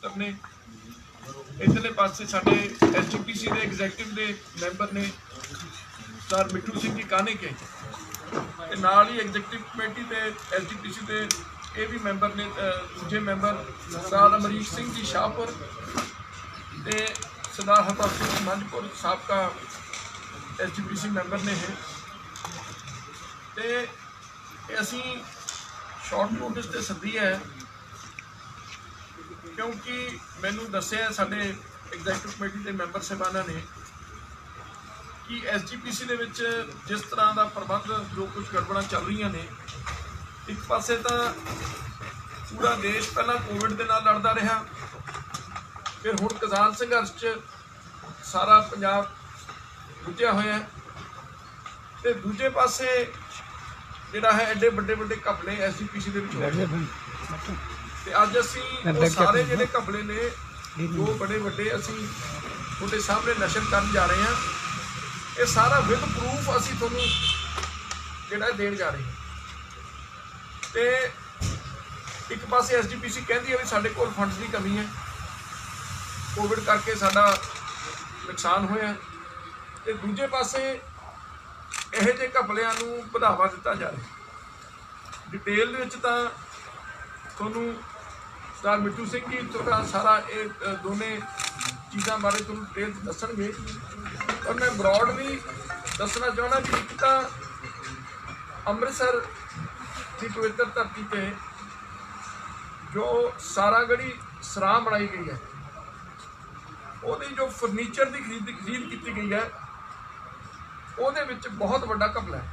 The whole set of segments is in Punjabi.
पुत्र ने। इधरले पासे साडे SGPC के एग्जैक्टिव के मैंबर ने सरदार मिट्ठू सिंह जी कानेके, नाल ही एग्जैक्टिव कमेटी के SGPC के ये भी मैंबर ने। दूजे मैंबर सरदार अमरीश सिंह जी शाहपुर ते सरदार हरपाल सिंह मंझपुर साबका SGPC मैंबर ने है। तो असी शॉर्ट नोटिस से सदी है क्योंकि मैनू दसिया साडे एग्जैक्टिव कमेटी के मैंबर साहबाना ने कि SGPC दे विच जिस तरह का प्रबंध जो कुछ गड़बड़ा चल रही ने, एक पासे तो पूरा देश पहला कोविड के नाल लड़ता रहा, फिर हुण किसान संघर्ष च सारा पंजाब रुझिया होया है, तो दूजे पासे जिहड़ा है एडे बड़े बड़े घपले SGPC दे विच हो रहे हैं। ते अज असीं वो सारे जिहड़े घपले ने जो बड़े बड़े असीं तुहाडे सामने नशर करन जा रहे हैं, ये सारा विद प्रूफ असीं तुहानूं जिहड़ा देण जा रहे हैं। ते एक पासे SGPC कहती है भी साडे कोल फंड्स की कमी है, कोविड करके साडा नुकसान होया, ते दूजे पासे ਇਹੋ ਜਿਹੇ ਘਪਲਿਆਂ ਨੂੰ ਵਧਾਵਾ ਦਿੱਤਾ ਜਾ ਰਿਹਾ। डिटेल ਦੇ ਵਿੱਚ ਤਾਂ ਤੁਹਾਨੂੰ ਸਰਦਾਰ ਮਿੱਠੂ ਸਿੰਘ ਜੀ ਤੁਹਾਡਾ ਸਾਰਾ ਇਹ ਦੋਨੇ ਚੀਜ਼ਾਂ ਬਾਰੇ ਤੁਹਾਨੂੰ ਡਿਟੇਲ 'ਚ ਦੱਸਣਗੇ, ਔਰ ਮੈਂ ਬਰੋਡ ਵੀ ਦੱਸਣਾ ਚਾਹੁੰਦਾ ਕਿ ਇੱਕ ਤਾਂ ਅੰਮ੍ਰਿਤਸਰ ਦੀ ਪਵਿੱਤਰ ਧਰਤੀ 'ਤੇ ਜੋ ਸਾਰਾਗੜੀ ਸਰਾਂ ਬਣਾਈ ਗਈ ਹੈ, ਉਹਦੀ ਜੋ ਫਰਨੀਚਰ ਦੀ ਖਰੀਦ ਕੀਤੀ ਗਈ ਹੈ, ਉਹਦੇ ਵਿੱਚ ਬਹੁਤ ਵੱਡਾ ਘਪਲਾ ਹੈ।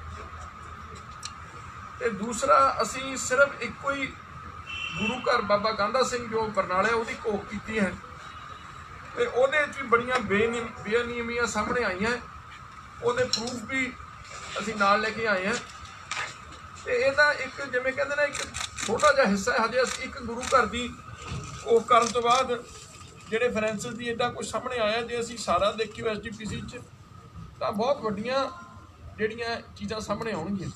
ਤੇ ਦੂਸਰਾ ਅਸੀਂ ਸਿਰਫ ਇੱਕੋ ਹੀ ਗੁਰੂ ਘਰ ਬਾਬਾ ਗਾਂਧਾ ਸਿੰਘ ਜੋ ਬਰਨਾਲਾ ਉਹਦੀ ਘੋਖ ਕੀਤੀ ਹੈ, ਤੇ ਉਹਦੇ ਵਿੱਚ ਵੀ ਬੜੀਆਂ ਬੇਨਿਯਮੀਆਂ ਸਾਹਮਣੇ ਆਈਆਂ, ਉਹਦੇ ਪ੍ਰੂਫ ਵੀ ਅਸੀਂ ਨਾਲ ਲੈ ਕੇ ਆਏ ਹਾਂ। ਤੇ ਇਹਦਾ ਇੱਕ ਜਿਵੇਂ ਕਹਿੰਦੇ ਨੇ ਇੱਕ ਛੋਟਾ ਜਿਹਾ ਹਿੱਸਾ ਹੈ, ਹਜੇ ਅਸੀਂ ਇੱਕ ਗੁਰੂ ਘਰ ਦੀ ਘੋਖ ਕਰਨ ਤੋਂ ਬਾਅਦ ਜਿਹੜੇ ਫਾਈਨੈਂਸਿਸ ਦੀ ਇੱਦਾਂ ਕੁਝ ਸਾਹਮਣੇ ਆਇਆ, ਜੇ ਅਸੀਂ ਸਾਰਾ ਦੇਖੀਏ SGPC 'ਚ ਤਾਂ ਬਹੁਤ ਵੱਡੀਆਂ ਜਿਹੜੀਆਂ ਚੀਜ਼ਾਂ ਸਾਹਮਣੇ ਆਉਣਗੀਆਂ।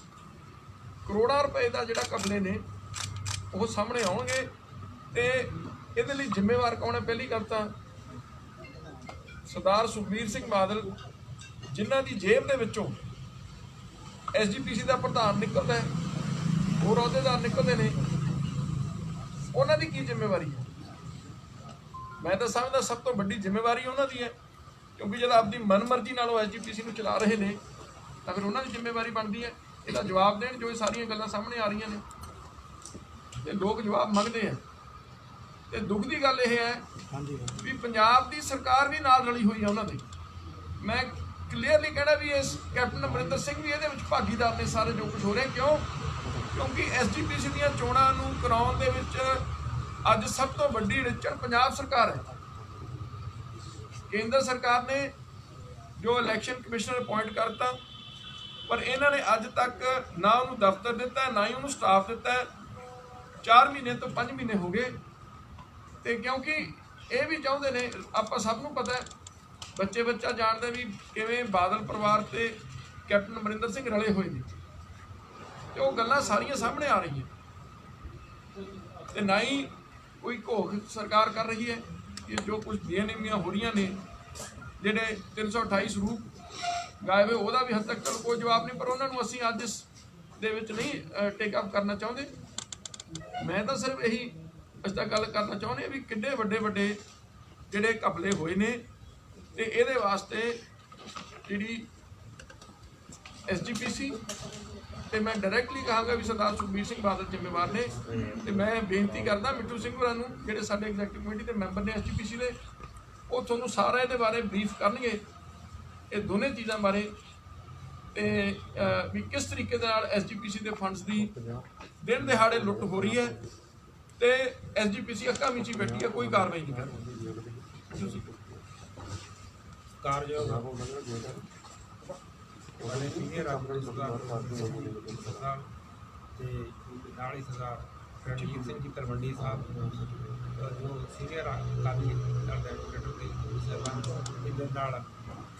ਕਰੋੜਾਂ ਰੁਪਏ ਦਾ ਜਿਹੜਾ ਘਪਲੇ ਨੇ ਉਹ ਸਾਹਮਣੇ ਆਉਣਗੇ। ਤੇ ਇਹਦੇ ਲਈ ਜ਼ਿੰਮੇਵਾਰ ਕੌਣ ਹੈ? ਪਹਿਲੀ ਗੱਲ ਤਾਂ ਸਰਦਾਰ ਸੁਖਬੀਰ ਸਿੰਘ ਬਾਦਲ, ਜਿਨ੍ਹਾਂ ਦੀ ਜੇਬ ਦੇ ਵਿੱਚੋਂ SGPC ਦਾ ਪ੍ਰਧਾਨ ਨਿਕਲਦਾ ਹੈ, ਹੋਰ ਅਹੁਦੇਦਾਰ ਨਿਕਲਦੇ ਨੇ, ਉਹਨਾਂ ਦੀ ਕੀ ਜ਼ਿੰਮੇਵਾਰੀ ਹੈ? ਮੈਂ ਤਾਂ ਸਮਝਦਾ ਸਭ ਤੋਂ ਵੱਡੀ ਜ਼ਿੰਮੇਵਾਰੀ ਉਹਨਾਂ ਦੀ ਹੈ, क्योंकि जब आपकी मनमर्जी नालों SGPC ਨੂੰ चला रहे हैं तो फिर उन्होंने जिम्मेवारी बनती है इसका जवाब देन। जो सारिया गल्लां सामने आ रही ने ते लोग जवाब मंगते हैं। तो दुख की गल यह है भी पंजाब की सरकार भी नाल रली हुई है उन्होंने। मैं क्लीयरली कहना भी इस कैप्टन अमरिंदर सिंह भी ये भागीदार ने सारे जो कुछ हो रहा। क्यों? क्योंकि SGPC ਦੀਆਂ ਚੋਣਾਂ ਨੂੰ कराउण दे विच अज सब तो वड्डी रिचड़ पंजाब सरकार है। केंद्र सरकार ने जो इलैक्शन कमिश्नर अपॉइंट करता, पर इन्होंने अज तक ना उन्होंने दफ्तर दिता है, ना ही उन्होंने स्टाफ दिता है। 4 महीने तो 5 महीने हो गए। तो क्योंकि ये भी चाहते हैं, आप सबनों पता है, बच्चे बच्चा जानते भी किवें बादल परिवार से कैप्टन अमरिंदर सिंह रले हुए हैं, तो वो गल्लां सारियां सामने आ रही हैं। तो ना ही कोई घोख सरकार कर रही है कि जो कुछ बेनियमियां हो रही ने, जिहड़े 328 रूप गायब है, वह भी हद तक चलो कोई जवाब नहीं, पर उन्होंने असीं अज इस दे विच नहीं टेकअप करना चाहते। मैं तो सिर्फ यही अस तक गल करना चाहुंदे भी किड्डे वड्डे वड्डे जिहड़े घपले होए ने, ते इहदे वास्ते जिहड़ी SGPC तो मैं डायरैक्टली कहांगा भी सरदार सुखबीर सिंह बादल जिम्मेवार ने। तो मैं बेनती करदा मिट्ठू सिंह होरां नूं जिहड़े साडे एग्जैक्टिव कमेटी के मैंबर ने SGPC दे, वो तुहानूं सारा इहदे बारे ब्रीफ करनगे, ये दोनों चीज़ों बारे, तो भी किस तरीके दे नाल SGPC के फंड्स की दिन दिहाड़े लुट हो रही है, तो SGPC अक्कां मीची बैठी है, कोई कार्रवाई नहीं कर सीनियर सरदार रणजीत सिंह जी तलवंडी साहब जो सीनियर अकाली दल के एडवोकेट साहबान,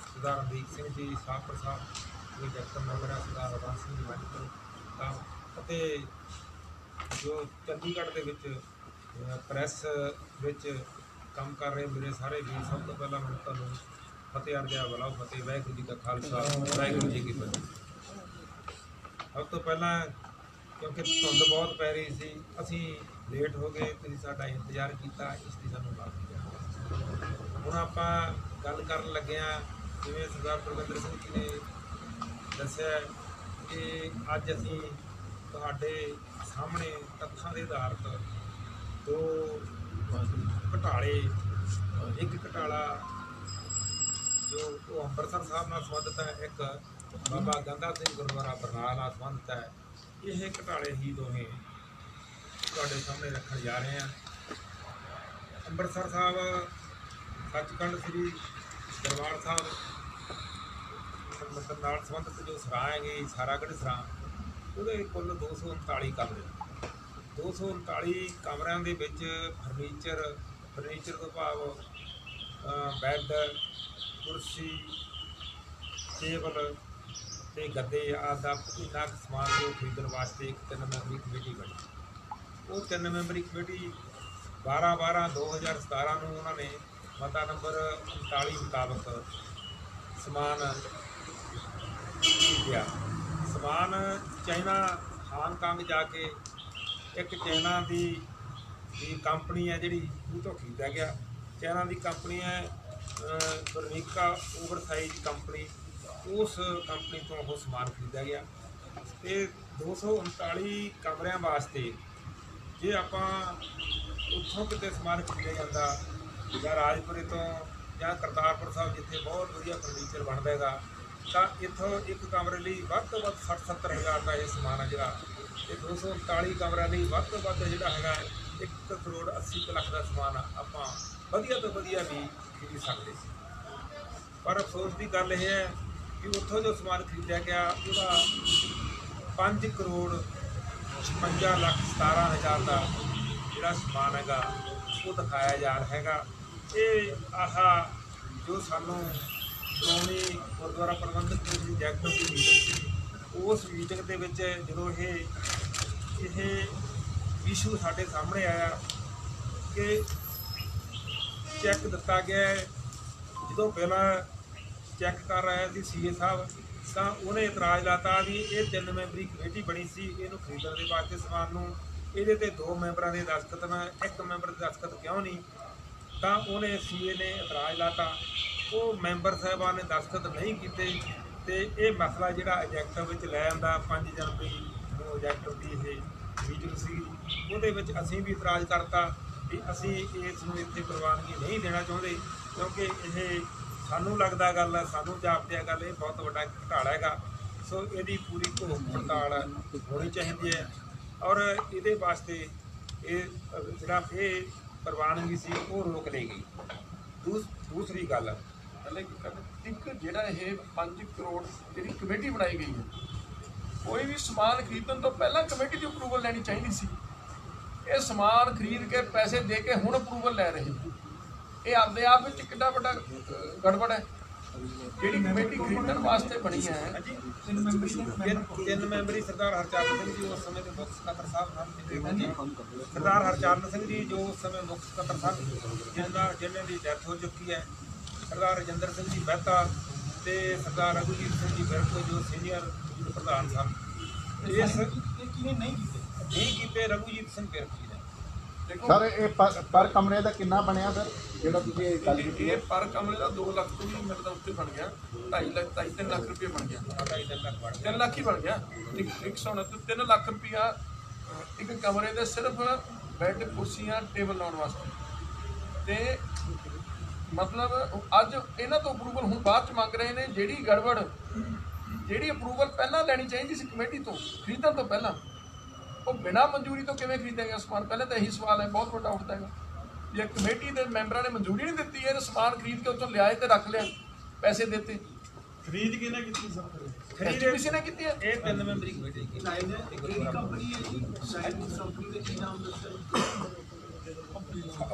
सरदार अमरीक सिंह जी शाहपुर साहब जो जगत मैंबर है, सरदार हरपाल सिंह जी मंझपुर, जो चंडीगढ़ के प्रैस ਕੰਮ ਕਰ ਰਹੇ ਮੇਰੇ ਸਾਰੇ ਵੀਰ, ਸਭ ਤੋਂ ਪਹਿਲਾਂ ਮੈਂ ਤੁਹਾਨੂੰ ਫਤਿਹ ਅਰਜ਼ਾ ਬੁਲਾਓ। ਫਤਿਹ। ਵਾਹਿਗੁਰੂ ਜੀ ਕਾ ਖਾਲਸਾ, ਵਾਹਿਗੁਰੂ ਜੀ ਕੀ ਫਤਿਹ। ਸਭ ਤੋਂ ਪਹਿਲਾਂ ਕਿਉਂਕਿ ਧੁੰਦ ਬਹੁਤ ਪੈ ਰਹੀ ਸੀ, ਅਸੀਂ ਲੇਟ ਹੋ ਗਏ, ਤੁਸੀਂ ਸਾਡਾ ਇੰਤਜ਼ਾਰ ਕੀਤਾ, ਇਸ ਦੀ ਸਾਨੂੰ ਮਾਫੀ ਚਾਹੀਦੀ। ਹੁਣ ਆਪਾਂ ਗੱਲ ਕਰਨ ਲੱਗੇ ਹਾਂ, ਜਿਵੇਂ ਸਰਦਾਰ ਪਰਵਿੰਦਰ ਸਿੰਘ ਜੀ ਨੇ ਦੱਸਿਆ ਕਿ ਅੱਜ ਅਸੀਂ ਤੁਹਾਡੇ ਸਾਹਮਣੇ ਤੱਥਾਂ ਦੇ ਆਧਾਰਿਤ ਦੋ ਘਟਾਲੇ, ਇੱਕ ਘਟਾਲਾ ਜੋ ਉਹ ਅੰਮ੍ਰਿਤਸਰ ਸਾਹਿਬ ਨਾਲ ਸੰਬੰਧਿਤ ਹੈ, ਇੱਕ ਬਾਬਾ ਗੰਗਾ ਸਿੰਘ ਗੁਰਦੁਆਰਾ ਬਰਨਾਲਾ ਨਾਲ ਸੰਬੰਧਿਤ ਹੈ। ਇਹ ਘਟਾਲੇ ਹੀ ਦੋਵੇਂ ਤੁਹਾਡੇ ਸਾਹਮਣੇ ਰੱਖਣ ਜਾ ਰਹੇ ਹਾਂ। ਅੰਮ੍ਰਿਤਸਰ ਸਾਹਿਬ ਸੱਚਖੰਡ ਸ੍ਰੀ ਦਰਬਾਰ ਸਾਹਿਬ ਨਾਲ ਸੰਬੰਧਿਤ ਜੋ ਸਰਾਂ ਹੈਗੇ, ਸਾਰਾਗੜ੍ਹ ਸਰਾਂ, ਉਹਦੇ ਕੁੱਲ 239 ਕਮਰੇ। 239 ਕਮਰਿਆਂ ਦੇ ਵਿੱਚ ਫਰਨੀਚਰ ਤੋਂ ਭਾਵ ਬੈੱਡ, ਕੁਰਸੀ, ਟੇਬਲ ਤੇ ਗੱਦੇ ਆਦਿ ਦਾ ਇੰਨਾ ਕੁ ਸਮਾਨ ਜੋ ਖਰੀਦਣ ਵਾਸਤੇ ਇੱਕ 3 ਮੈਂਬਰੀ ਕਮੇਟੀ ਬਣੀ। ਉਹ 3 ਮੈਂਬਰੀ ਕਮੇਟੀ 12/12/2017 ਨੂੰ ਉਹਨਾਂ ਨੇ ਮਤਾ ਨੰਬਰ 39 ਮੁਤਾਬਕ ਸਮਾਨ ਖਰੀਦਿਆ। ਸਮਾਨ ਚਾਈਨਾ ਹਾਂਗਕਾਂਗ ਜਾ ਕੇ ਇੱਕ ਚਾਈਨਾ ਦੀ ਕੰਪਨੀ ਹੈ ਜਿਹੜੀ ਉਹ ਤੋਂ ਖਰੀਦਿਆ ਗਿਆ। ਚਾਈਨਾ ਦੀ ਕੰਪਨੀ ਹੈ ਵਰਨੀਕਾ ਓਵਰਸਾਈਜ਼ ਕੰਪਨੀ, ਉਸ ਕੰਪਨੀ ਤੋਂ ਉਹ ਸਮਾਨ ਖਰੀਦਿਆ ਗਿਆ। ਅਤੇ 239 ਕਮਰਿਆਂ ਵਾਸਤੇ ਜੇ ਆਪਾਂ ਉੱਥੋਂ ਕਿਤੇ ਸਮਾਨ ਖਰੀਦਿਆ ਜਾਂਦਾ ਜਾਂ ਰਾਜਪੁਰੇ ਤੋਂ ਜਾਂ ਕਰਤਾਰਪੁਰ ਸਾਹਿਬ ਜਿੱਥੇ ਬਹੁਤ ਵਧੀਆ ਫਰਨੀਚਰ ਬਣਦਾ ਹੈਗਾ, ਤਾਂ ਇੱਥੋਂ ਇੱਕ ਕਮਰੇ ਲਈ ਵੱਧ ਤੋਂ ਵੱਧ 60-70 ਹਜ਼ਾਰ ਦਾ ਇਹ ਸਮਾਨ ਹੈ ਜਿਹੜਾ, ਅਤੇ 239 ਕਮਰਿਆਂ ਲਈ ਵੱਧ ਤੋਂ ਵੱਧ ਜਿਹੜਾ ਹੈਗਾ 1 ਕਰੋੜ 80 ਲੱਖ ਦਾ ਸਮਾਨ ਆਪਾਂ ਵਧੀਆ ਤੋਂ ਵਧੀਆ ਵੀ ਖਰੀਦ ਸਕਦੇ ਸੀ। ਪਰ ਅਫਸੋਸ ਦੀ ਗੱਲ ਇਹ ਹੈ ਕਿ ਉੱਥੋਂ ਜੋ ਸਮਾਨ ਖਰੀਦਿਆ ਗਿਆ ਉਹਦਾ 5 ਕਰੋੜ 56 ਲੱਖ 17 ਹਜ਼ਾਰ ਦਾ ਜਿਹੜਾ ਸਮਾਨ ਹੈਗਾ ਉਹ ਦਿਖਾਇਆ ਜਾ ਰਿਹਾ ਹੈਗਾ। ਇਹ ਜੋ ਸਾਨੂੰ ਸ਼੍ਰੋਮਣੀ ਗੁਰਦੁਆਰਾ ਪ੍ਰਬੰਧਕ ਕਮੇਟੀ ਦੀ ਐਗਜ਼ੈਕਟਿਵ ਦੀ ਮੀਟਿੰਗ ਸੀ, ਉਸ ਮੀਟਿੰਗ ਦੇ ਵਿੱਚ ਜਦੋਂ ਇਹ ਇਸ਼ੂ ਸਾਡੇ ਸਾਹਮਣੇ ਆਇਆ ਕਿ ਚੈੱਕ ਦਿੱਤਾ ਗਿਆ, ਜਦੋਂ ਪਹਿਲਾਂ ਚੈੱਕ ਕਰ ਰਿਹਾ ਸੀ ਸੀਏ ਸਾਹਿਬ, ਤਾਂ ਉਹਨੇ ਇਤਰਾਜ਼ ਲਾਤਾ ਵੀ ਇਹ 3 ਮੈਂਬਰੀ ਕਮੇਟੀ ਬਣੀ ਸੀ ਇਹਨੂੰ ਖਰੀਦਣ ਦੇ ਵਾਸਤੇ ਸਮਾਨ ਨੂੰ, ਇਹਦੇ ਤੇ 2 ਮੈਂਬਰਾਂ ਦੇ ਦਸਤਖਤ ਨੇ, 1 ਮੈਂਬਰ ਦੇ ਦਸਤਖਤ ਕਿਉਂ ਨਹੀਂ? ਤਾਂ ਉਹਨੇ ਸੀਏ ਨੇ ਇਤਰਾਜ਼ ਲਾਤਾ, ਉਹ ਮੈਂਬਰ ਸਾਹਿਬਾਨ ਨੇ ਦਸਤਖਤ ਨਹੀਂ ਕੀਤੇ ਅਤੇ ਇਹ ਮਸਲਾ ਜਿਹੜਾ ਐਜੈਕਟਿਵ ਵਿੱਚ ਲੈ ਆਉਂਦਾ 5 ਜਨਵਰੀ ਨੂੰ ਐਜੈਕਟਿਵ ਦੀ ਇਹ ਮੀਟਿੰਗ ਸੀ, ਉਹਦੇ ਵਿੱਚ ਅਸੀਂ ਵੀ ਇਤਰਾਜ਼ ਕਰਤਾ ਵੀ ਅਸੀਂ ਇਸ ਨੂੰ ਇੱਥੇ ਪ੍ਰਵਾਨਗੀ ਨਹੀਂ ਦੇਣਾ ਚਾਹੁੰਦੇ, ਕਿਉਂਕਿ ਇਹ ਸਾਨੂੰ ਲੱਗਦਾ ਗੱਲ, ਸਾਨੂੰ ਜਾਪਦਿਆ ਗੱਲ ਇਹ ਬਹੁਤ ਵੱਡਾ ਘਟਾਲਾ ਹੈਗਾ। ਸੋ ਇਹਦੀ ਪੂਰੀ ਘੋਖ ਪੜਤਾਲ ਹੋਣੀ ਚਾਹੀਦੀ ਹੈ ਔਰ ਇਹਦੇ ਵਾਸਤੇ ਇਹ ਜਿਹੜਾ ਇਹ ਪ੍ਰਵਾਨਗੀ ਸੀ ਉਹ ਰੋਕ ਲਈ ਗਈ। ਦੂਸਰੀ ਗੱਲ ਇੱਕ ਜਿਹੜਾ ਇਹ 5 ਕਰੋੜ ਜਿਹੜੀ ਕਮੇਟੀ ਬਣਾਈ ਗਈ ਹੈ, ਕੋਈ ਵੀ ਸਮਾਨ ਖਰੀਦਣ ਤੋਂ ਪਹਿਲਾਂ ਕਮੇਟੀ ਦੀ ਅਪਰੂਵਲ ਲੈਣੀ ਚਾਹੀਦੀ ਸੀ। ਇਹ ਸਮਾਨ ਖਰੀਦ ਕੇ ਪੈਸੇ ਦੇ ਕੇ ਹੁਣ ਅਪਰੂਵਲ ਲੈ ਰਹੇ, ਇਹ ਆਪਦੇ ਆਪ ਵਿੱਚ ਕਿੰਨਾ ਵੱਡਾ ਗੜਬੜ ਹੈ। ਜਿਹੜੀ ਕਮੇਟੀ ਖਰੀਦਣ ਵਾਸਤੇ ਬਣੀ ਹੈ, 3 ਮੈਂਬਰੀ ਸਰਦਾਰ ਹਰਚਰਨ ਸਿੰਘ ਜੀ ਉਸ ਸਮੇਂ ਦੇ ਮੁੱਖ ਸਕੱਤਰ ਸਾਹਿਬ ਹਨ। ਸਰਦਾਰ ਹਰਚਰਨ ਸਿੰਘ ਜੀ ਜੋ ਉਸ ਸਮੇਂ ਮੁੱਖ ਸਕੱਤਰ ਸਨ, ਜਿਨ੍ਹਾਂ ਦੀ ਡੈਥ ਹੋ ਚੁੱਕੀ ਹੈ, ਸਰਦਾਰ ਰਜਿੰਦਰ ਸਿੰਘ ਜੀ ਮਹਿਤਾ ਅਤੇ ਸਰਦਾਰ ਰਘੂਜੀਤ ਸਿੰਘ ਜੀ ਬਿਰਕ ਜੋ ਸੀਨੀਅਰ ਪ੍ਰਧਾਨ ਸਨ, ਇਸ ਨਹੀਂ ਕੀਤੇ ਰਘੂਜੀਤ ਸਿੰਘ ਬਿਰਕ ਜੀ ਨੇ। ਸਰ ਇਹ ਪਰ ਕਮਰੇ ਦਾ ਕਿੰਨਾ ਬਣਿਆ ਸਰ, ਜਿਹੜਾ ਤੁਸੀਂ ਇਹ ਗੱਲ ਕੀਤੀ? ਇਹ ਪਰ ਕਮਰੇ ਦਾ 2 ਲੱਖ ਤੋਂ ਵੀ ਮੇਰੇ ਦਾ ਉੱਤੇ ਬਣ ਗਿਆ, 2.5 ਲੱਖ ਰੁਪਏ ਬਣ ਗਿਆ, 3 ਲੱਖ ਹੀ ਬਣ ਗਿਆ। 3 ਲੱਖ ਰੁਪਇਆ ਇੱਕ ਕਮਰੇ ਦੇ ਸਿਰਫ ਬੈੱਡ, ਕੁਰਸੀਆਂ, ਟੇਬਲ ਲਾਉਣ ਵਾਸਤੇ। ਤੇ ਮਤਲਬ ਅੱਜ ਇਹਨਾਂ ਤੋਂ ਅਪਰੂਵਲ ਹੁਣ ਬਾਅਦ 'ਚ ਮੰਗ ਰਹੇ ਨੇ। ਜਿਹੜੀ ਗੜਬੜ, ਜਿਹੜੀ ਅਪਰੂਵਲ ਪਹਿਲਾਂ ਲੈਣੀ ਚਾਹੀਦੀ ਸੀ ਕਮੇਟੀ ਤੋਂ ਖਰੀਦਣ ਤੋਂ ਪਹਿਲਾਂ, ਉਹ ਬਿਨਾਂ ਮਨਜ਼ੂਰੀ ਤੋਂ ਕਿਵੇਂ ਖਰੀਦਿਆ ਗਿਆ ਸਮਾਨ? ਪਹਿਲਾਂ ਤਾਂ ਇਹੀ ਸਵਾਲ ਹੈ, ਬਹੁਤ ਵੱਡਾ ਉੱਠਦਾ ਹੈਗਾ। ਜੇ ਕਮੇਟੀ ਦੇ ਮੈਂਬਰਾਂ ਨੇ ਮਨਜ਼ੂਰੀ ਨਹੀਂ ਦਿੱਤੀ ਹੈ, ਸਮਾਨ ਖਰੀਦ ਕੇ ਉੱਥੋਂ ਲਿਆਏ ਤੇ ਰੱਖ ਲਿਆ, ਪੈਸੇ ਦਿੱਤੇ। ਖਰੀਦ ਕਿਹਨੇ ਕੀਤੀ ਸਰ? ਖਰੀਦ ਕਿਸੇ ਨੇ ਕੀਤੀ ਹੈ। ਇਹ 3 ਮੈਂਬਰੀ ਕਮੇਟੀ ਕੀ ਕੰਪਨੀ ਹੈ ਜੀ, ਸਾਈਡ ਕੰਪਨੀ ਦੇ ਕੀ ਨਾਮ ਦੱਸਿਆ?